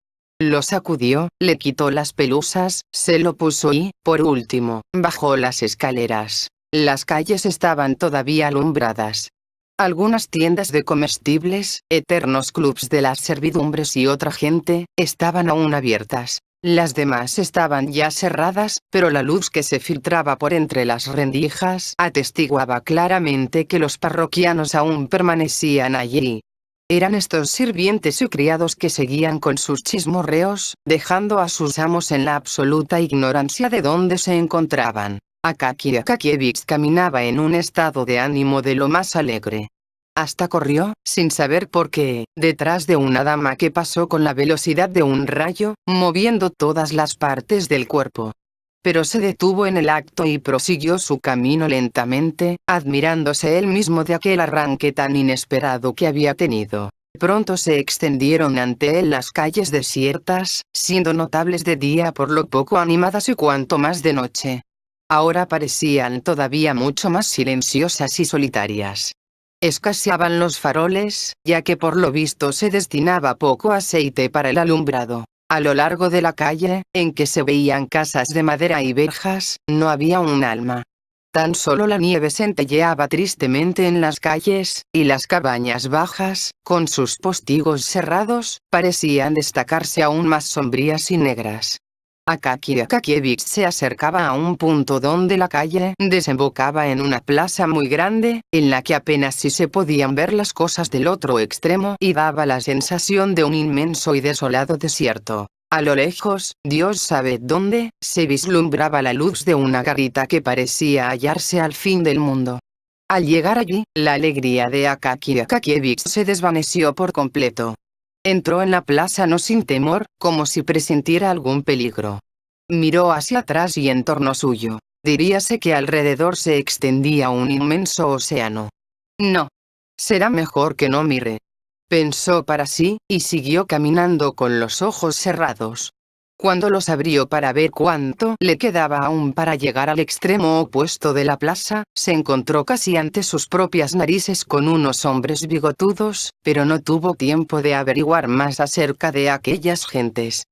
[SPEAKER 1] Lo sacudió, le quitó las pelusas, se lo puso y, por último, bajó las escaleras. Las calles estaban todavía alumbradas. Algunas tiendas de comestibles, eternos clubs de las servidumbres y otra gente, estaban aún abiertas. Las demás estaban ya cerradas, pero la luz que se filtraba por entre las rendijas atestiguaba claramente que los parroquianos aún permanecían allí. Eran estos sirvientes y criados que seguían con sus chismorreos, dejando a sus amos en la absoluta ignorancia de dónde se encontraban. Akaki Akakievich caminaba en un estado de ánimo de lo más alegre. Hasta corrió, sin saber por qué, detrás de una dama que pasó con la velocidad de un rayo, moviendo todas las partes del cuerpo. Pero se detuvo en el acto y prosiguió su camino lentamente, admirándose él mismo de aquel arranque tan inesperado que había tenido. Pronto se extendieron ante él las calles desiertas, siendo notables de día por lo poco animadas y cuanto más de noche. Ahora parecían todavía mucho más silenciosas y solitarias. Escaseaban los faroles, ya que por lo visto se destinaba poco aceite para el alumbrado. A lo largo de la calle, en que se veían casas de madera y verjas, no había un alma. Tan solo la nieve centelleaba tristemente en las calles, y las cabañas bajas, con sus postigos cerrados, parecían destacarse aún más sombrías y negras. Akaki Akakievich se acercaba a un punto donde la calle desembocaba en una plaza muy grande, en la que apenas si se podían ver las cosas del otro extremo y daba la sensación de un inmenso y desolado desierto. A lo lejos, Dios sabe dónde, se vislumbraba la luz de una garita que parecía hallarse al fin del mundo. Al llegar allí, la alegría de Akaki Akakievich se desvaneció por completo. Entró en la plaza no sin temor, como si presintiera algún peligro. Miró hacia atrás y en torno suyo. Diríase que alrededor se extendía un inmenso océano. No. Será mejor que no mire. Pensó para sí, y siguió caminando con los ojos cerrados. Cuando los abrió para ver cuánto le quedaba aún para llegar al extremo opuesto de la plaza, se encontró casi ante sus propias narices con unos hombres bigotudos, pero no tuvo tiempo de averiguar más acerca de aquellas gentes.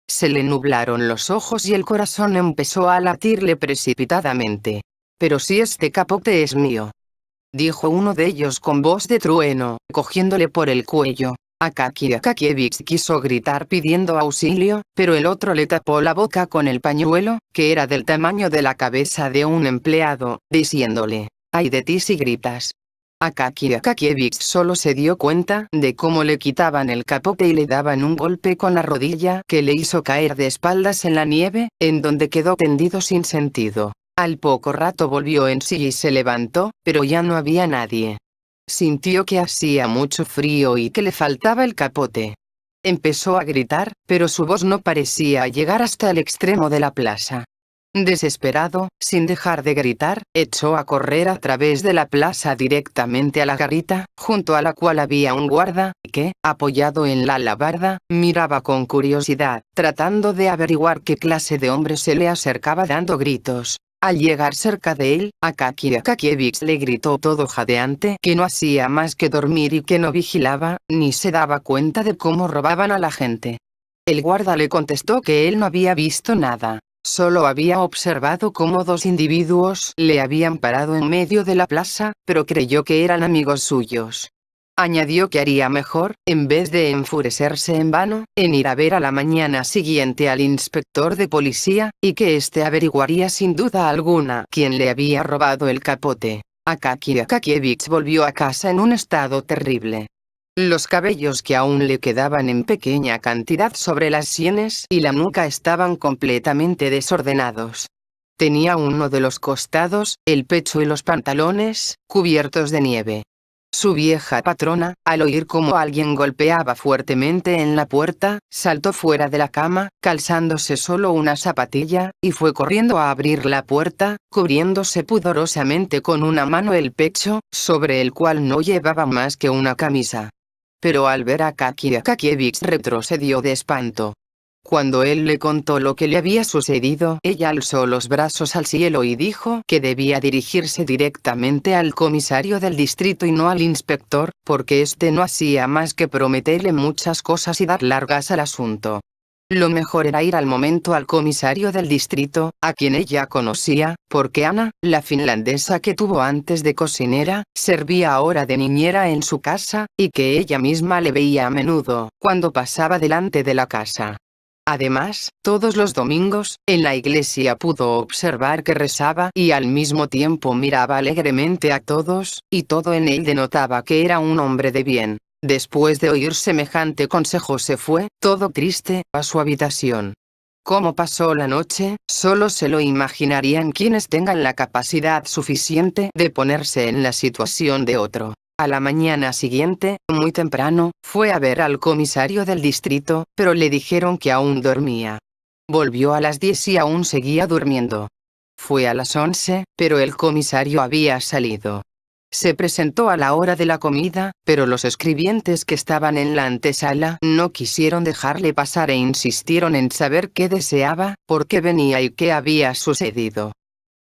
[SPEAKER 1] Se le nublaron los ojos y el corazón empezó a latirle precipitadamente. «Pero si este capote es mío», dijo uno de ellos con voz de trueno, cogiéndole por el cuello. Akaki Akakievich quiso gritar pidiendo auxilio, pero el otro le tapó la boca con el pañuelo, que era del tamaño de la cabeza de un empleado, diciéndole: «¡Ay de ti si gritas!». Akaki Akakievich solo se dio cuenta de cómo le quitaban el capote y le daban un golpe con la rodilla que le hizo caer de espaldas en la nieve, en donde quedó tendido sin sentido. Al poco rato volvió en sí y se levantó, pero ya no había nadie. Sintió que hacía mucho frío y que le faltaba el capote. Empezó a gritar, pero su voz no parecía llegar hasta el extremo de la plaza. Desesperado, sin dejar de gritar, echó a correr a través de la plaza directamente a la garita, junto a la cual había un guarda, que, apoyado en la alabarda, miraba con curiosidad, tratando de averiguar qué clase de hombre se le acercaba dando gritos. Al llegar cerca de él, Akaki Akakievich le gritó todo jadeante que no hacía más que dormir y que no vigilaba, ni se daba cuenta de cómo robaban a la gente. El guarda le contestó que él no había visto nada, solo había observado cómo dos individuos le habían parado en medio de la plaza, pero creyó que eran amigos suyos. Añadió que haría mejor, en vez de enfurecerse en vano, en ir a ver a la mañana siguiente al inspector de policía, y que éste averiguaría sin duda alguna quién le había robado el capote. Akaki Akakievich volvió a casa en un estado terrible. Los cabellos que aún le quedaban en pequeña cantidad sobre las sienes y la nuca estaban completamente desordenados. Tenía uno de los costados, el pecho y los pantalones, cubiertos de nieve. Su vieja patrona, al oír cómo alguien golpeaba fuertemente en la puerta, saltó fuera de la cama, calzándose solo una zapatilla, y fue corriendo a abrir la puerta, cubriéndose pudorosamente con una mano el pecho, sobre el cual no llevaba más que una camisa. Pero al ver a Akaki Akakievich retrocedió de espanto. Cuando él le contó lo que le había sucedido, ella alzó los brazos al cielo y dijo que debía dirigirse directamente al comisario del distrito y no al inspector, porque éste no hacía más que prometerle muchas cosas y dar largas al asunto. Lo mejor era ir al momento al comisario del distrito, a quien ella conocía, porque Ana, la finlandesa que tuvo antes de cocinera, servía ahora de niñera en su casa, y que ella misma le veía a menudo, cuando pasaba delante de la casa. Además, todos los domingos, en la iglesia pudo observar que rezaba y al mismo tiempo miraba alegremente a todos, y todo en él denotaba que era un hombre de bien. Después de oír semejante consejo se fue, todo triste, a su habitación. Cómo pasó la noche, solo se lo imaginarían quienes tengan la capacidad suficiente de ponerse en la situación de otro. A la mañana siguiente, muy temprano, fue a ver al comisario del distrito, pero le dijeron que aún dormía. Volvió a las 10 y aún seguía durmiendo. Fue a las 11, pero el comisario había salido. Se presentó a la hora de la comida, pero los escribientes que estaban en la antesala no quisieron dejarle pasar e insistieron en saber qué deseaba, por qué venía y qué había sucedido.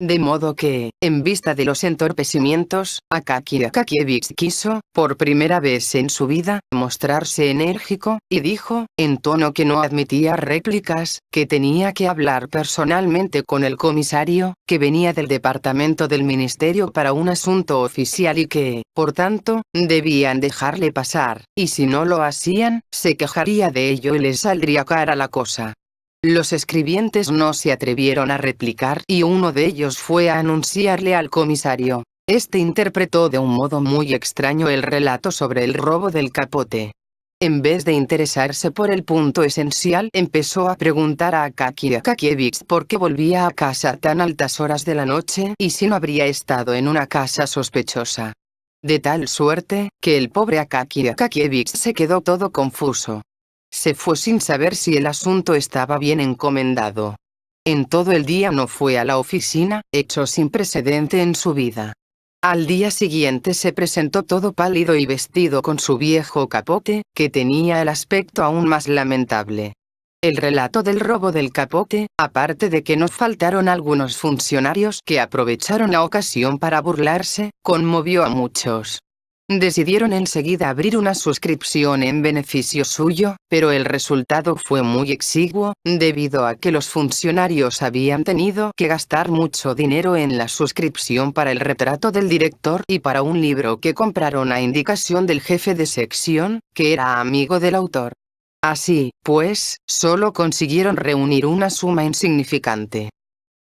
[SPEAKER 1] De modo que, en vista de los entorpecimientos, Akaki Akakievich quiso, por primera vez en su vida, mostrarse enérgico, y dijo, en tono que no admitía réplicas, que tenía que hablar personalmente con el comisario, que venía del departamento del ministerio para un asunto oficial y que, por tanto, debían dejarle pasar, y si no lo hacían, se quejaría de ello y les saldría cara la cosa. Los escribientes no se atrevieron a replicar y uno de ellos fue a anunciarle al comisario. Este interpretó de un modo muy extraño el relato sobre el robo del capote. En vez de interesarse por el punto esencial, empezó a preguntar a Akaki Akakievich por qué volvía a casa a tan altas horas de la noche y si no habría estado en una casa sospechosa. De tal suerte, que el pobre Akaki Akakievich se quedó todo confuso. Se fue sin saber si el asunto estaba bien encomendado. En todo el día no fue a la oficina, hecho sin precedente en su vida. Al día siguiente se presentó todo pálido y vestido con su viejo capote, que tenía el aspecto aún más lamentable. El relato del robo del capote, aparte de que no faltaron algunos funcionarios que aprovecharon la ocasión para burlarse, conmovió a muchos. Decidieron enseguida abrir una suscripción en beneficio suyo, pero el resultado fue muy exiguo, debido a que los funcionarios habían tenido que gastar mucho dinero en la suscripción para el retrato del director y para un libro que compraron a indicación del jefe de sección, que era amigo del autor. Así, pues, solo consiguieron reunir una suma insignificante.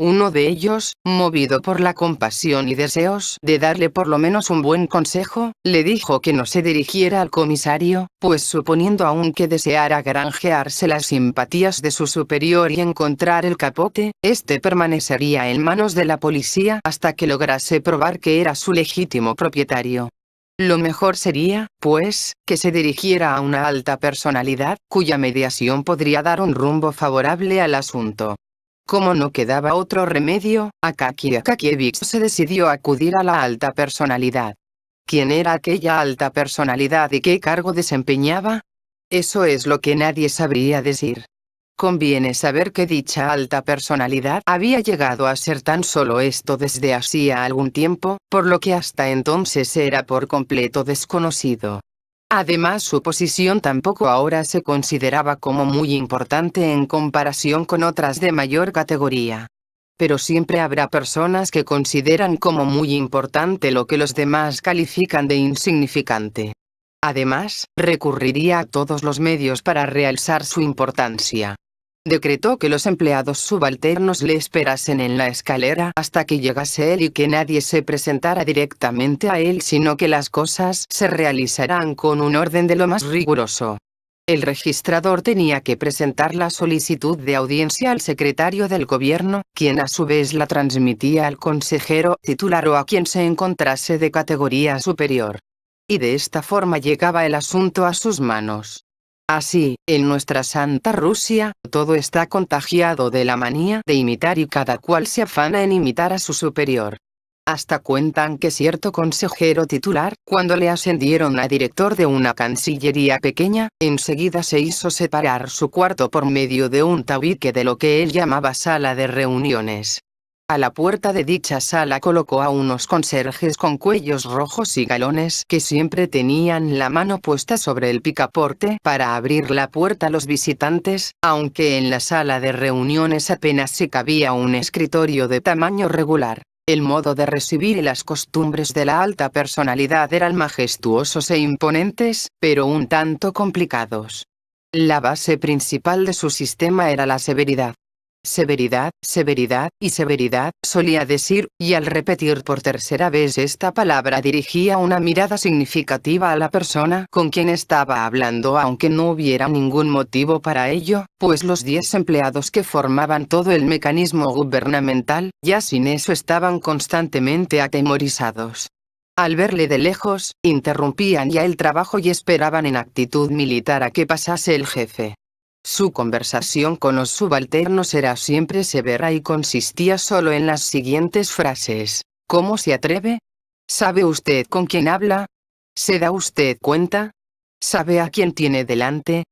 [SPEAKER 1] Uno de ellos, movido por la compasión y deseos de darle por lo menos un buen consejo, le dijo que no se dirigiera al comisario, pues suponiendo aún que deseara granjearse las simpatías de su superior y encontrar el capote, este permanecería en manos de la policía hasta que lograse probar que era su legítimo propietario. Lo mejor sería, pues, que se dirigiera a una alta personalidad, cuya mediación podría dar un rumbo favorable al asunto. Como no quedaba otro remedio, Akaki Akakievich se decidió a acudir a la alta personalidad. ¿Quién era aquella alta personalidad y qué cargo desempeñaba? Eso es lo que nadie sabría decir. Conviene saber que dicha alta personalidad había llegado a ser tan solo esto desde hacía algún tiempo, por lo que hasta entonces era por completo desconocido. Además, su posición tampoco ahora se consideraba como muy importante en comparación con otras de mayor categoría. Pero siempre habrá personas que consideran como muy importante lo que los demás califican de insignificante. Además, recurriría a todos los medios para realzar su importancia. Decretó que los empleados subalternos le esperasen en la escalera hasta que llegase él y que nadie se presentara directamente a él, sino que las cosas se realizarán con un orden de lo más riguroso. El registrador tenía que presentar la solicitud de audiencia al secretario del gobierno, quien a su vez la transmitía al consejero titular o a quien se encontrase de categoría superior. Y de esta forma llegaba el asunto a sus manos. Así, en nuestra Santa Rusia, todo está contagiado de la manía de imitar y cada cual se afana en imitar a su superior. Hasta cuentan que cierto consejero titular, cuando le ascendieron a director de una cancillería pequeña, enseguida se hizo separar su cuarto por medio de un tabique de lo que él llamaba sala de reuniones. A la puerta de dicha sala colocó a unos conserjes con cuellos rojos y galones que siempre tenían la mano puesta sobre el picaporte para abrir la puerta a los visitantes, aunque en la sala de reuniones apenas se cabía un escritorio de tamaño regular. El modo de recibir y las costumbres de la alta personalidad eran majestuosos e imponentes, pero un tanto complicados. La base principal de su sistema era la severidad. Severidad, severidad y severidad, solía decir, y al repetir por tercera vez esta palabra dirigía una mirada significativa a la persona con quien estaba hablando, aunque no hubiera ningún motivo para ello, pues los 10 empleados que formaban todo el mecanismo gubernamental, ya sin eso estaban constantemente atemorizados. Al verle de lejos, interrumpían ya el trabajo y esperaban en actitud militar a que pasase el jefe. Su conversación con los subalternos era siempre severa y consistía solo en las siguientes frases. ¿Cómo se atreve? ¿Sabe usted con quién habla? ¿Se da usted cuenta? ¿Sabe a quién tiene delante?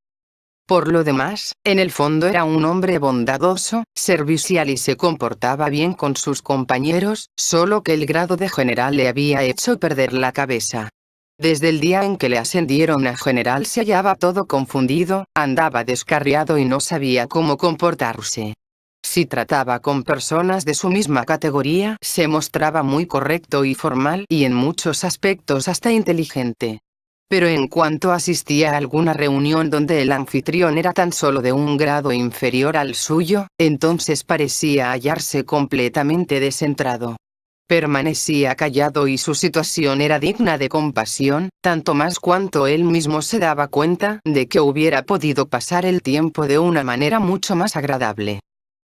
[SPEAKER 1] Por lo demás, en el fondo era un hombre bondadoso, servicial y se comportaba bien con sus compañeros, solo que el grado de general le había hecho perder la cabeza. Desde el día en que le ascendieron a general se hallaba todo confundido, andaba descarriado y no sabía cómo comportarse. Si trataba con personas de su misma categoría, se mostraba muy correcto y formal y en muchos aspectos hasta inteligente. Pero en cuanto asistía a alguna reunión donde el anfitrión era tan solo de un grado inferior al suyo, entonces parecía hallarse completamente descentrado. Permanecía callado y su situación era digna de compasión, tanto más cuanto él mismo se daba cuenta de que hubiera podido pasar el tiempo de una manera mucho más agradable.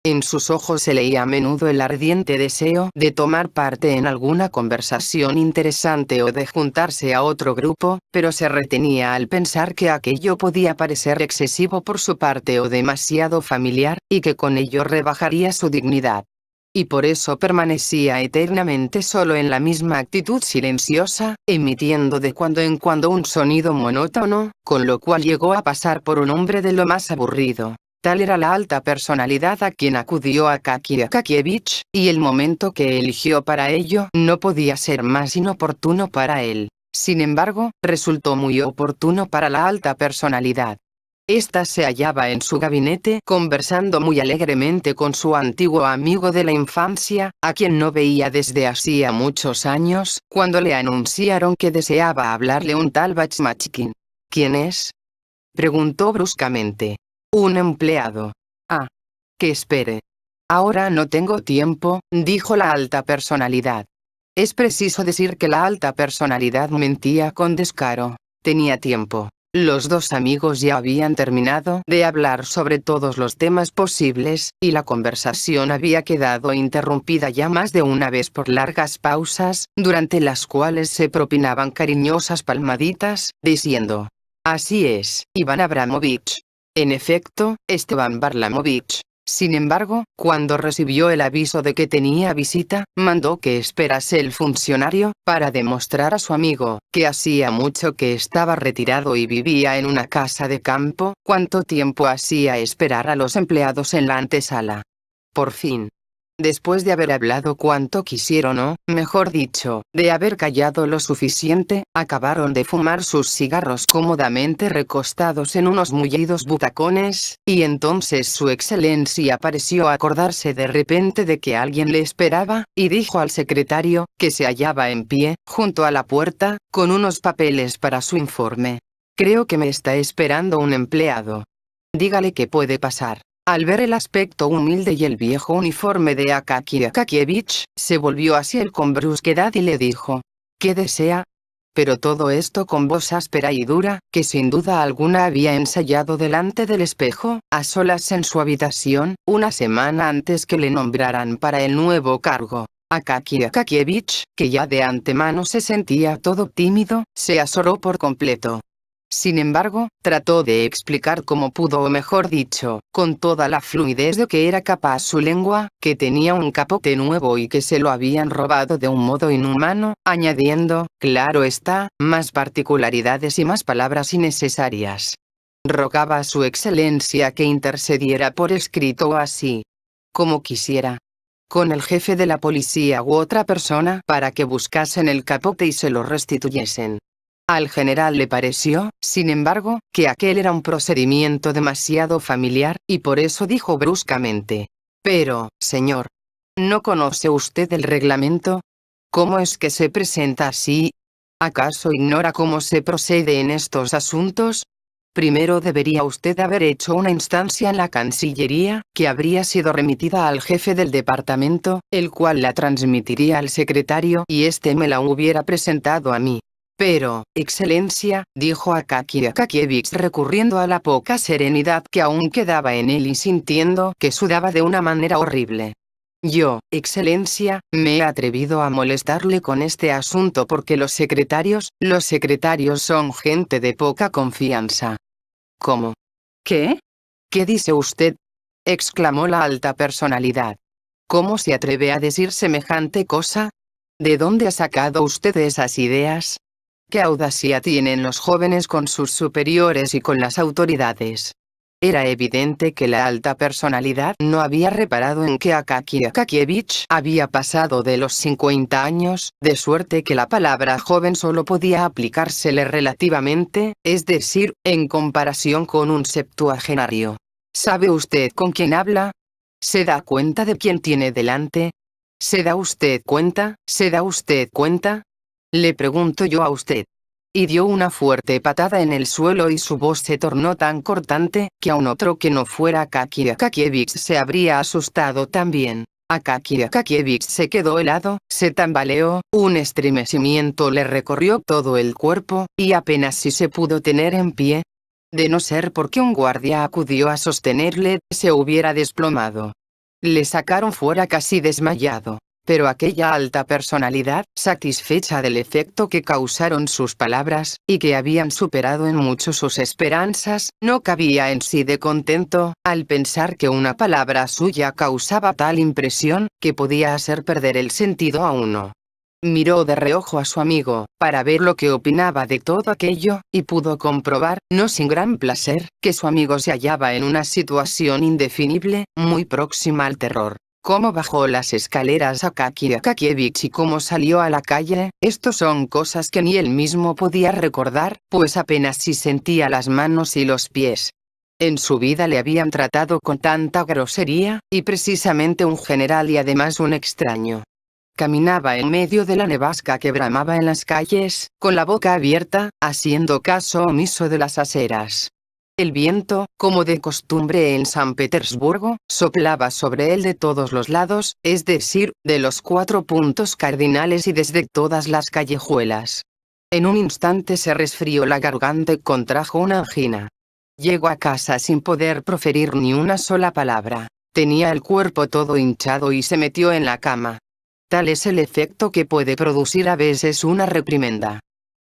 [SPEAKER 1] En sus ojos se leía a menudo el ardiente deseo de tomar parte en alguna conversación interesante o de juntarse a otro grupo, pero se retenía al pensar que aquello podía parecer excesivo por su parte o demasiado familiar, y que con ello rebajaría su dignidad. Y por eso permanecía eternamente solo en la misma actitud silenciosa, emitiendo de cuando en cuando un sonido monótono, con lo cual llegó a pasar por un hombre de lo más aburrido. Tal era la alta personalidad a quien acudió Akaki Akakievich, y el momento que eligió para ello no podía ser más inoportuno para él. Sin embargo, resultó muy oportuno para la alta personalidad. Esta se hallaba en su gabinete conversando muy alegremente con su antiguo amigo de la infancia, a quien no veía desde hacía muchos años, cuando le anunciaron que deseaba hablarle un tal Bachmachkin. ¿Quién es?, preguntó bruscamente. Un empleado. Ah. Que espere. Ahora no tengo tiempo, dijo la alta personalidad. Es preciso decir que la alta personalidad mentía con descaro. Tenía tiempo. Los dos amigos ya habían terminado de hablar sobre todos los temas posibles, y la conversación había quedado interrumpida ya más de una vez por largas pausas, durante las cuales se propinaban cariñosas palmaditas, diciendo: Así es, Iván Abramovich. En efecto, Esteban Varlamovich. Sin embargo, cuando recibió el aviso de que tenía visita, mandó que esperase el funcionario, para demostrar a su amigo, que hacía mucho que estaba retirado y vivía en una casa de campo, cuánto tiempo hacía esperar a los empleados en la antesala. Por fin, después de haber hablado cuanto quisieron o, mejor dicho, de haber callado lo suficiente, acabaron de fumar sus cigarros cómodamente recostados en unos mullidos butacones, y entonces su excelencia pareció acordarse de repente de que alguien le esperaba, y dijo al secretario, que se hallaba en pie, junto a la puerta, con unos papeles para su informe: Creo que me está esperando un empleado. Dígale que puede pasar. Al ver el aspecto humilde y el viejo uniforme de Akaki Akakievich, se volvió hacia él con brusquedad y le dijo: ¿Qué desea? Pero todo esto con voz áspera y dura, que sin duda alguna había ensayado delante del espejo, a solas en su habitación, una semana antes que le nombraran para el nuevo cargo. Akaki Akakievich, que ya de antemano se sentía todo tímido, se azoró por completo. Sin embargo, trató de explicar como pudo, o mejor dicho, con toda la fluidez de que era capaz su lengua, que tenía un capote nuevo y que se lo habían robado de un modo inhumano, añadiendo, claro está, más particularidades y más palabras innecesarias. Rogaba a su excelencia que intercediera por escrito o así, como quisiera, con el jefe de la policía u otra persona, para que buscasen el capote y se lo restituyesen. Al general le pareció, sin embargo, que aquel era un procedimiento demasiado familiar, y por eso dijo bruscamente: Pero, señor, ¿no conoce usted el reglamento? ¿Cómo es que se presenta así? ¿Acaso ignora cómo se procede en estos asuntos? Primero debería usted haber hecho una instancia en la Cancillería, que habría sido remitida al jefe del departamento, el cual la transmitiría al secretario y éste me la hubiera presentado a mí. Pero, excelencia, dijo Akaki Akakievich recurriendo a la poca serenidad que aún quedaba en él y sintiendo que sudaba de una manera horrible. Yo, excelencia, me he atrevido a molestarle con este asunto porque los secretarios son gente de poca confianza. ¿Cómo? ¿Qué? ¿Qué dice usted?, exclamó la alta personalidad. ¿Cómo se atreve a decir semejante cosa? ¿De dónde ha sacado usted esas ideas? ¿Qué audacia tienen los jóvenes con sus superiores y con las autoridades? Era evidente que la alta personalidad no había reparado en que Akaki Akakievich había pasado de los 50 años, de suerte que la palabra joven solo podía aplicársele relativamente, es decir, en comparación con un septuagenario. ¿Sabe usted con quién habla? ¿Se da cuenta de quién tiene delante? ¿Se da usted cuenta? ¿Se da usted cuenta? Le pregunto yo a usted. y dio una fuerte patada en el suelo y su voz se tornó tan cortante, que aun otro que no fuera Akaky Akakievich se habría asustado también. Akaky Akakievich se quedó helado, se tambaleó, un estremecimiento le recorrió todo el cuerpo, y apenas si se pudo tener en pie. De no ser porque un guardia acudió a sostenerle, se hubiera desplomado. Le sacaron fuera casi desmayado. Pero aquella alta personalidad, satisfecha del efecto que causaron sus palabras, y que habían superado en mucho sus esperanzas, no cabía en sí de contento, al pensar que una palabra suya causaba tal impresión, que podía hacer perder el sentido a uno. Miró de reojo a su amigo, para ver lo que opinaba de todo aquello, y pudo comprobar, no sin gran placer, que su amigo se hallaba en una situación indefinible, muy próxima al terror. Cómo bajó las escaleras Akaky Akakievich y cómo salió a la calle, esto son cosas que ni él mismo podía recordar, pues apenas si sentía las manos y los pies. En su vida le habían tratado con tanta grosería, y precisamente un general y además un extraño. Caminaba en medio de la nevasca que bramaba en las calles, con la boca abierta, haciendo caso omiso de las aceras. El viento, como de costumbre en San Petersburgo, soplaba sobre él de todos los lados, es decir, de los 4 puntos cardinales y desde todas las callejuelas. En un instante se resfrió la garganta y contrajo una angina. Llegó a casa sin poder proferir ni una sola palabra. Tenía el cuerpo todo hinchado y se metió en la cama. Tal es el efecto que puede producir a veces una reprimenda.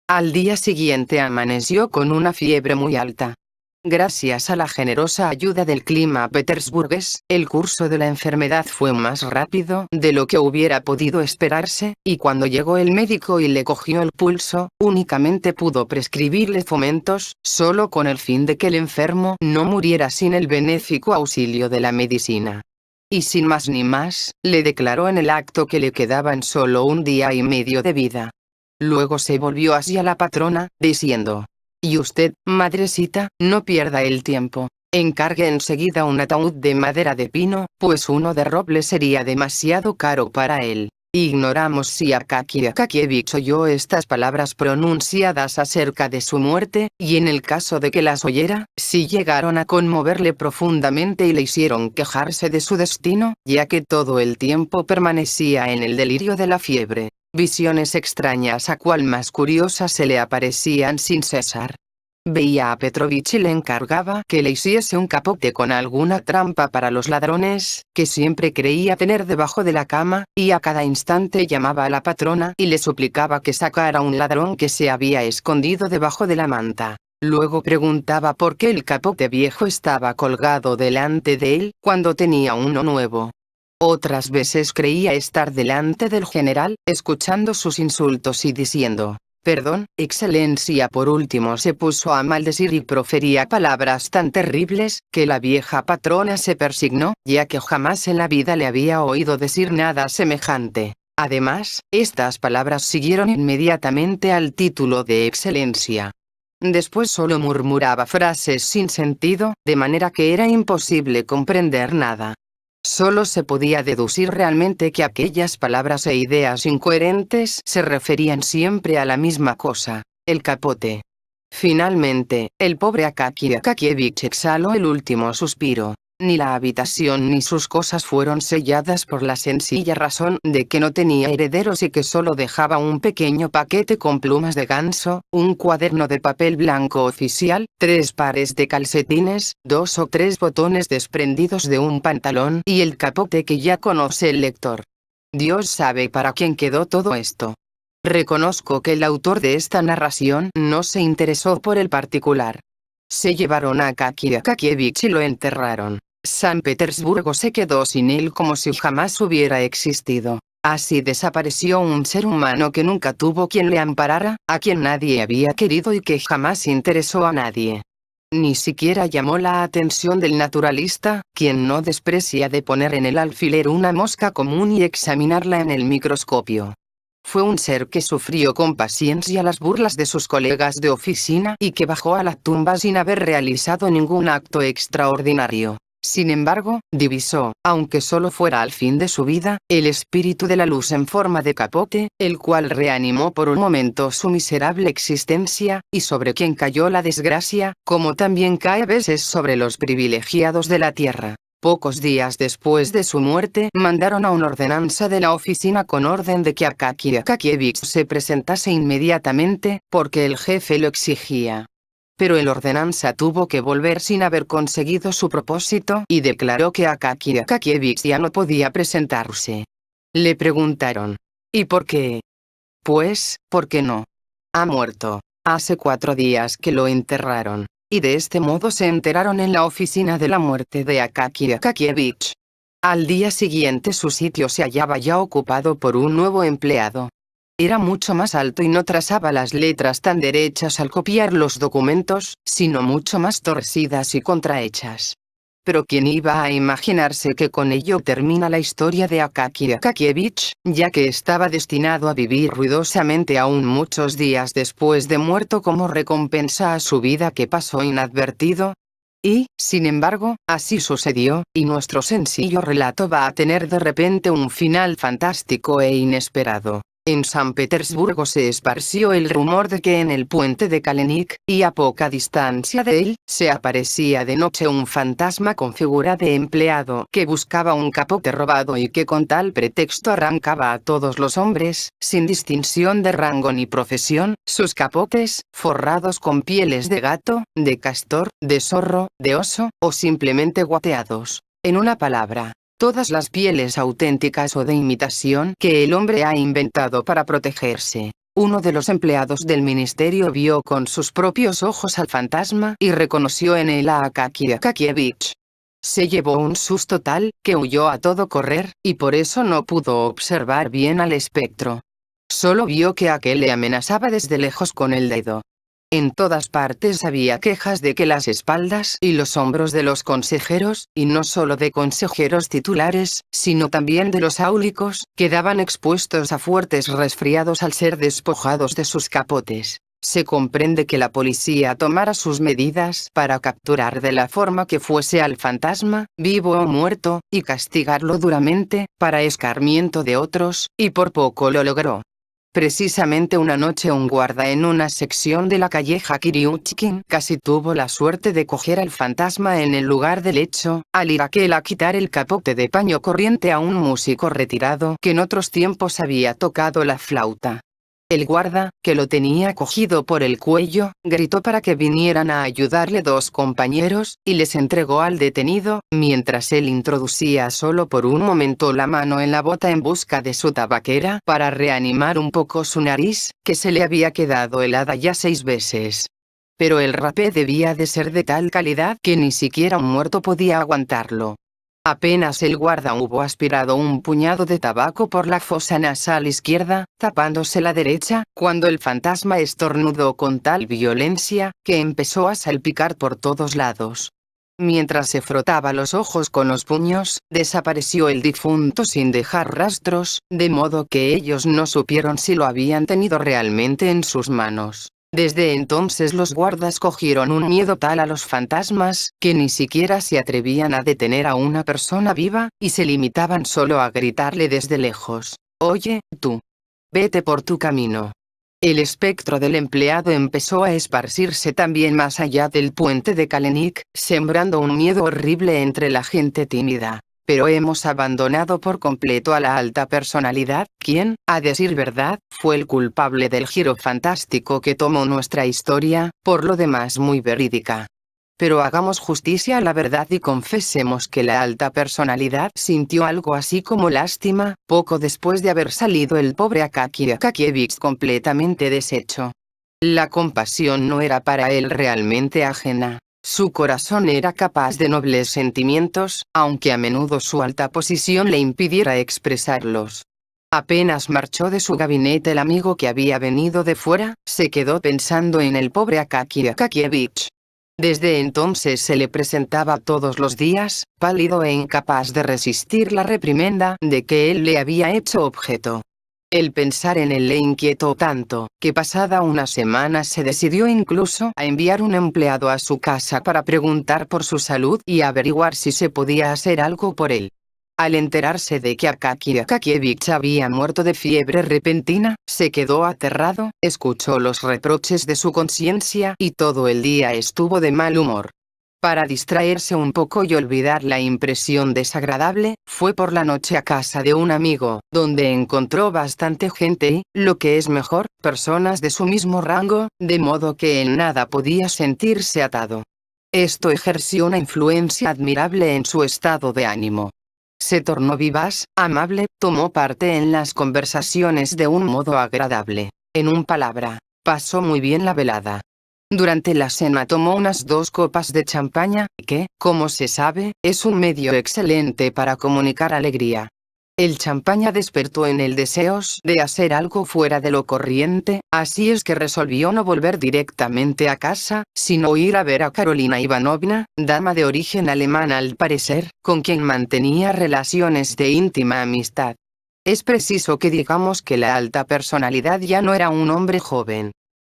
[SPEAKER 1] Al día siguiente amaneció con una fiebre muy alta. Gracias a la generosa ayuda del clima petersburgués, el curso de la enfermedad fue más rápido de lo que hubiera podido esperarse, y cuando llegó el médico y le cogió el pulso, únicamente pudo prescribirle fomentos, solo con el fin de que el enfermo no muriera sin el benéfico auxilio de la medicina. Y sin más ni más, le declaró en el acto que le quedaban solo 1 día y medio de vida. Luego se volvió hacia la patrona, diciendo: «Y usted, madrecita, no pierda el tiempo. Encargue enseguida un ataúd de madera de pino, pues uno de roble sería demasiado caro para él». Ignoramos si Akaky Akakievich oyó estas palabras pronunciadas acerca de su muerte, y en el caso de que las oyera, si llegaron a conmoverle profundamente y le hicieron quejarse de su destino, ya que todo el tiempo permanecía en el delirio de la fiebre. Visiones extrañas a cual más curiosas se le aparecían sin cesar. Veía a Petrovich y le encargaba que le hiciese un capote con alguna trampa para los ladrones, que siempre creía tener debajo de la cama, y a cada instante llamaba a la patrona y le suplicaba que sacara un ladrón que se había escondido debajo de la manta. Luego preguntaba por qué el capote viejo estaba colgado delante de él, cuando tenía uno nuevo. Otras veces creía estar delante del general, escuchando sus insultos y diciendo: «Perdón, excelencia». Por último se puso a maldecir y profería palabras tan terribles, que la vieja patrona se persignó, ya que jamás en la vida le había oído decir nada semejante. Además, estas palabras siguieron inmediatamente al título de excelencia. Después solo murmuraba frases sin sentido, de manera que era imposible comprender nada. Solo se podía deducir realmente que aquellas palabras e ideas incoherentes se referían siempre a la misma cosa: el capote. Finalmente, el pobre Akaky Akakievich exhaló el último suspiro. Ni la habitación ni sus cosas fueron selladas por la sencilla razón de que no tenía herederos y que solo dejaba un pequeño paquete con plumas de ganso, un cuaderno de papel blanco oficial, 3 pares de calcetines, 2 o 3 botones desprendidos de un pantalón y el capote que ya conoce el lector. Dios sabe para quién quedó todo esto. Reconozco que el autor de esta narración no se interesó por el particular. Se llevaron a Akaky Akakievich y lo enterraron. San Petersburgo se quedó sin él como si jamás hubiera existido. Así desapareció un ser humano que nunca tuvo quien le amparara, a quien nadie había querido y que jamás interesó a nadie. Ni siquiera llamó la atención del naturalista, quien no desprecia de poner en el alfiler una mosca común y examinarla en el microscopio. Fue un ser que sufrió con paciencia las burlas de sus colegas de oficina y que bajó a la tumba sin haber realizado ningún acto extraordinario. Sin embargo, divisó, aunque solo fuera al fin de su vida, el espíritu de la luz en forma de capote, el cual reanimó por un momento su miserable existencia, y sobre quien cayó la desgracia, como también cae a veces sobre los privilegiados de la tierra. Pocos días después de su muerte, mandaron a una ordenanza de la oficina con orden de que Akaki Akakievich se presentase inmediatamente, porque el jefe lo exigía. Pero el ordenanza tuvo que volver sin haber conseguido su propósito y declaró que Akaki Akakievich ya no podía presentarse. Le preguntaron: ¿y por qué? Pues, ¿por qué no? Ha muerto. Hace 4 días que lo enterraron. Y de este modo se enteraron en la oficina de la muerte de Akaki Akakievich. Al día siguiente su sitio se hallaba ya ocupado por un nuevo empleado. Era mucho más alto y no trazaba las letras tan derechas al copiar los documentos, sino mucho más torcidas y contrahechas. Pero ¿quién iba a imaginarse que con ello termina la historia de Akaki Akakievich, ya que estaba destinado a vivir ruidosamente aún muchos días después de muerto como recompensa a su vida que pasó inadvertido? Y, sin embargo, así sucedió, y nuestro sencillo relato va a tener de repente un final fantástico e inesperado. En San Petersburgo se esparció el rumor de que en el puente de Kalenik, y a poca distancia de él, se aparecía de noche un fantasma con figura de empleado que buscaba un capote robado y que con tal pretexto arrancaba a todos los hombres, sin distinción de rango ni profesión, sus capotes, forrados con pieles de gato, de castor, de zorro, de oso, o simplemente guateados. En una palabra, todas las pieles auténticas o de imitación que el hombre ha inventado para protegerse. Uno de los empleados del ministerio vio con sus propios ojos al fantasma y reconoció en él a Akaki Akakievich. Se llevó un susto tal, que huyó a todo correr, y por eso no pudo observar bien al espectro. Solo vio que aquel le amenazaba desde lejos con el dedo. En todas partes había quejas de que las espaldas y los hombros de los consejeros, y no solo de consejeros titulares, sino también de los áulicos, quedaban expuestos a fuertes resfriados al ser despojados de sus capotes. Se comprende que la policía tomara sus medidas para capturar de la forma que fuese al fantasma, vivo o muerto, y castigarlo duramente, para escarmiento de otros, y por poco lo logró. Precisamente una noche un guarda en una sección de la calleja Kiriuchkin casi tuvo la suerte de coger al fantasma en el lugar del hecho, al ir aquel a quitar el capote de paño corriente a un músico retirado que en otros tiempos había tocado la flauta. El guarda, que lo tenía cogido por el cuello, gritó para que vinieran a ayudarle 2 compañeros, y les entregó al detenido, mientras él introducía solo por un momento la mano en la bota en busca de su tabaquera para reanimar un poco su nariz, que se le había quedado helada ya 6 veces. Pero el rapé debía de ser de tal calidad que ni siquiera un muerto podía aguantarlo. Apenas el guarda hubo aspirado un puñado de tabaco por la fosa nasal izquierda, tapándose la derecha, cuando el fantasma estornudó con tal violencia, que empezó a salpicar por todos lados. Mientras se frotaba los ojos con los puños, desapareció el difunto sin dejar rastros, de modo que ellos no supieron si lo habían tenido realmente en sus manos. Desde entonces los guardas cogieron un miedo tal a los fantasmas, que ni siquiera se atrevían a detener a una persona viva, y se limitaban solo a gritarle desde lejos: «Oye, tú. Vete por tu camino». El espectro del empleado empezó a esparcirse también más allá del puente de Kalenik, sembrando un miedo horrible entre la gente tímida. Pero hemos abandonado por completo a la alta personalidad, quien, a decir verdad, fue el culpable del giro fantástico que tomó nuestra historia, por lo demás muy verídica. Pero hagamos justicia a la verdad y confesemos que la alta personalidad sintió algo así como lástima, poco después de haber salido el pobre Akaki Akakievich completamente deshecho. La compasión no era para él realmente ajena. Su corazón era capaz de nobles sentimientos, aunque a menudo su alta posición le impidiera expresarlos. Apenas marchó de su gabinete el amigo que había venido de fuera, se quedó pensando en el pobre Akaki Akakievich. Desde entonces se le presentaba todos los días, pálido e incapaz de resistir la reprimenda de que él le había hecho objeto. El pensar en él le inquietó tanto, que pasada una semana se decidió incluso a enviar un empleado a su casa para preguntar por su salud y averiguar si se podía hacer algo por él. Al enterarse de que Akaki Akakievich había muerto de fiebre repentina, se quedó aterrado, escuchó los reproches de su conciencia y todo el día estuvo de mal humor. Para distraerse un poco y olvidar la impresión desagradable, fue por la noche a casa de un amigo, donde encontró bastante gente y, lo que es mejor, personas de su mismo rango, de modo que en nada podía sentirse atado. Esto ejerció una influencia admirable en su estado de ánimo. Se tornó vivaz, amable, tomó parte en las conversaciones de un modo agradable. En un palabra, pasó muy bien la velada. Durante la cena tomó unas 2 copas de champaña, que, como se sabe, es un medio excelente para comunicar alegría. El champaña despertó en él deseos de hacer algo fuera de lo corriente, así es que resolvió no volver directamente a casa, sino ir a ver a Carolina Ivanovna, dama de origen alemán al parecer, con quien mantenía relaciones de íntima amistad. Es preciso que digamos que la alta personalidad ya no era un hombre joven.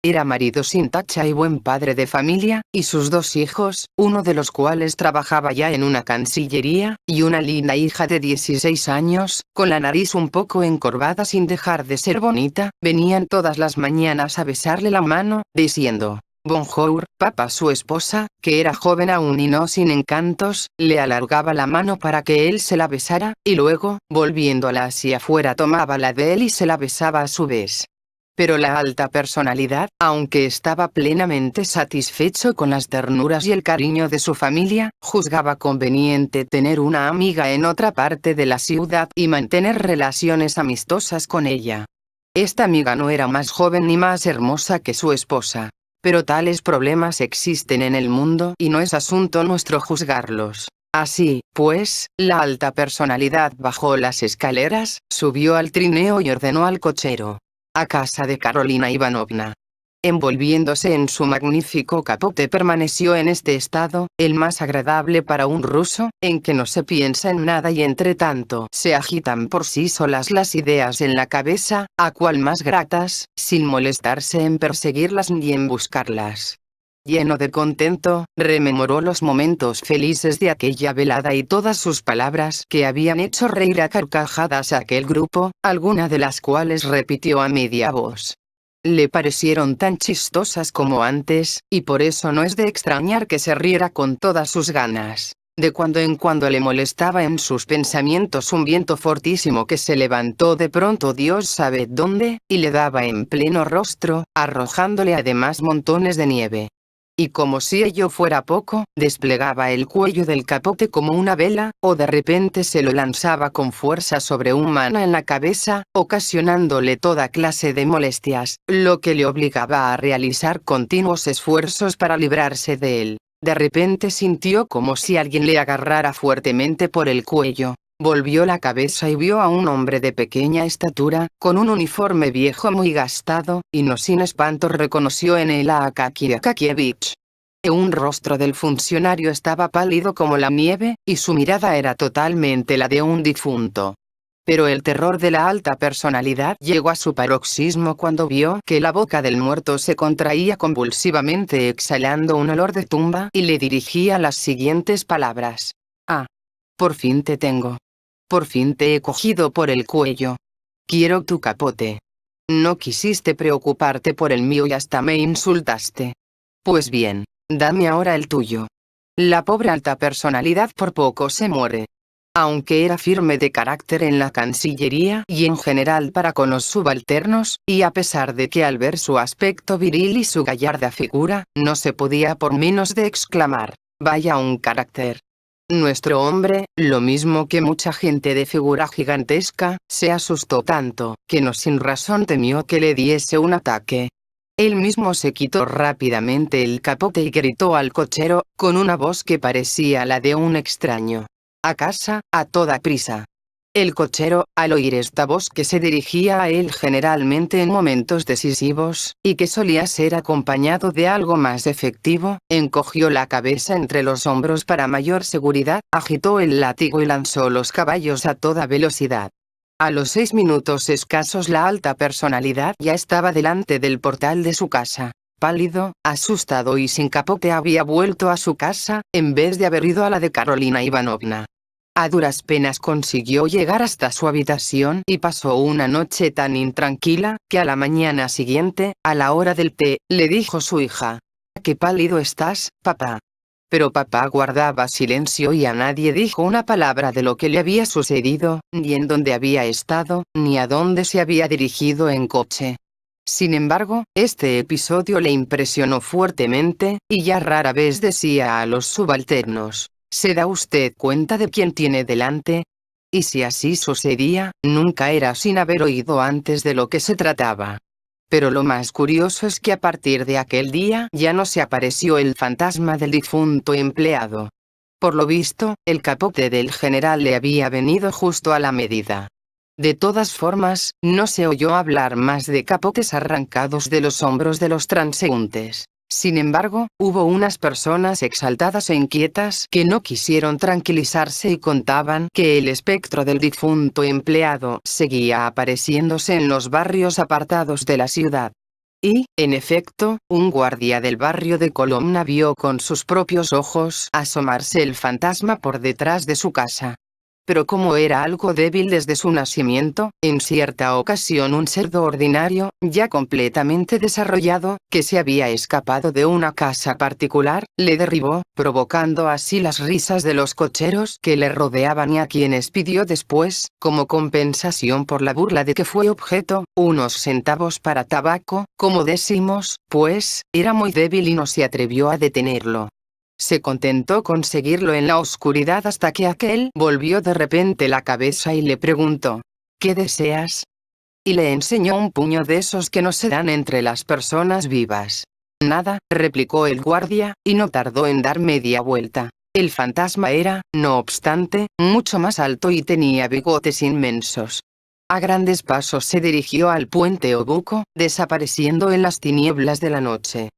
[SPEAKER 1] Era marido sin tacha y buen padre de familia, y sus 2 hijos, uno de los cuales trabajaba ya en una cancillería, y una linda hija de 16 años, con la nariz un poco encorvada sin dejar de ser bonita, venían todas las mañanas a besarle la mano, diciendo: Bonjour, papá. Su esposa, que era joven aún y no sin encantos, le alargaba la mano para que él se la besara, y luego, volviéndola hacia afuera tomaba la de él y se la besaba a su vez. Pero la alta personalidad, aunque estaba plenamente satisfecho con las ternuras y el cariño de su familia, juzgaba conveniente tener una amiga en otra parte de la ciudad y mantener relaciones amistosas con ella. Esta amiga no era más joven ni más hermosa que su esposa. Pero tales problemas existen en el mundo y no es asunto nuestro juzgarlos. Así, pues, la alta personalidad bajó las escaleras, subió al trineo y ordenó al cochero: a casa de Carolina Ivanovna. Envolviéndose en su magnífico capote permaneció en este estado, el más agradable para un ruso, en que no se piensa en nada y entre tanto se agitan por sí solas las ideas en la cabeza, a cual más gratas, sin molestarse en perseguirlas ni en buscarlas. Lleno de contento, rememoró los momentos felices de aquella velada y todas sus palabras que habían hecho reír a carcajadas a aquel grupo, alguna de las cuales repitió a media voz. Le parecieron tan chistosas como antes, y por eso no es de extrañar que se riera con todas sus ganas. De cuando en cuando le molestaba en sus pensamientos un viento fortísimo que se levantó de pronto Dios sabe dónde, y le daba en pleno rostro, arrojándole además montones de nieve. Y como si ello fuera poco, desplegaba el cuello del capote como una vela, o de repente se lo lanzaba con fuerza sobre un mana en la cabeza, ocasionándole toda clase de molestias, lo que le obligaba a realizar continuos esfuerzos para librarse de él. De repente sintió como si alguien le agarrara fuertemente por el cuello. Volvió la cabeza y vio a un hombre de pequeña estatura, con un uniforme viejo muy gastado, y no sin espanto reconoció en él a Akaki Akakievich. Un rostro del funcionario estaba pálido como la nieve, y su mirada era totalmente la de un difunto. Pero el terror de la alta personalidad llegó a su paroxismo cuando vio que la boca del muerto se contraía convulsivamente exhalando un olor de tumba y le dirigía las siguientes palabras: Ah, por fin te tengo. Por fin te he cogido por el cuello. Quiero tu capote. No quisiste preocuparte por el mío y hasta me insultaste. Pues bien, dame ahora el tuyo. La pobre alta personalidad por poco se muere. Aunque era firme de carácter en la cancillería y en general para con los subalternos, y a pesar de que al ver su aspecto viril y su gallarda figura, no se podía por menos de exclamar: vaya un carácter. Nuestro hombre, lo mismo que mucha gente de figura gigantesca, se asustó tanto, que no sin razón temió que le diese un ataque. Él mismo se quitó rápidamente el capote y gritó al cochero, con una voz que parecía la de un extraño: a casa, a toda prisa. El cochero, al oír esta voz que se dirigía a él generalmente en momentos decisivos, y que solía ser acompañado de algo más efectivo, encogió la cabeza entre los hombros para mayor seguridad, agitó el látigo y lanzó los caballos a toda velocidad. A los 6 minutos escasos la alta personalidad ya estaba delante del portal de su casa. Pálido, asustado y sin capote había vuelto a su casa, en vez de haber ido a la de Carolina Ivanovna. A duras penas consiguió llegar hasta su habitación y pasó una noche tan intranquila, que a la mañana siguiente, a la hora del té, le dijo su hija: «¿Qué pálido estás, papá?». Pero papá guardaba silencio y a nadie dijo una palabra de lo que le había sucedido, ni en dónde había estado, ni a dónde se había dirigido en coche. Sin embargo, este episodio le impresionó fuertemente, y ya rara vez decía a los subalternos: ¿se da usted cuenta de quién tiene delante? Y si así sucedía, nunca era sin haber oído antes de lo que se trataba. Pero lo más curioso es que a partir de aquel día ya no se apareció el fantasma del difunto empleado. Por lo visto, el capote del general le había venido justo a la medida. De todas formas, no se oyó hablar más de capotes arrancados de los hombros de los transeúntes. Sin embargo, hubo unas personas exaltadas e inquietas que no quisieron tranquilizarse y contaban que el espectro del difunto empleado seguía apareciéndose en los barrios apartados de la ciudad. Y, en efecto, un guardia del barrio de Kolomna vio con sus propios ojos asomarse el fantasma por detrás de su casa. Pero como era algo débil desde su nacimiento, en cierta ocasión un cerdo ordinario, ya completamente desarrollado, que se había escapado de una casa particular, le derribó, provocando así las risas de los cocheros que le rodeaban y a quienes pidió después, como compensación por la burla de que fue objeto, unos centavos para tabaco, como decimos, pues, era muy débil y no se atrevió a detenerlo. Se contentó con seguirlo en la oscuridad hasta que aquel volvió de repente la cabeza y le preguntó: «¿Qué deseas?». Y le enseñó un puño de esos que no se dan entre las personas vivas. «Nada», replicó el guardia, y no tardó en dar media vuelta. El fantasma era, no obstante, mucho más alto y tenía bigotes inmensos. A grandes pasos se dirigió al puente Obuco, desapareciendo en las tinieblas de la noche.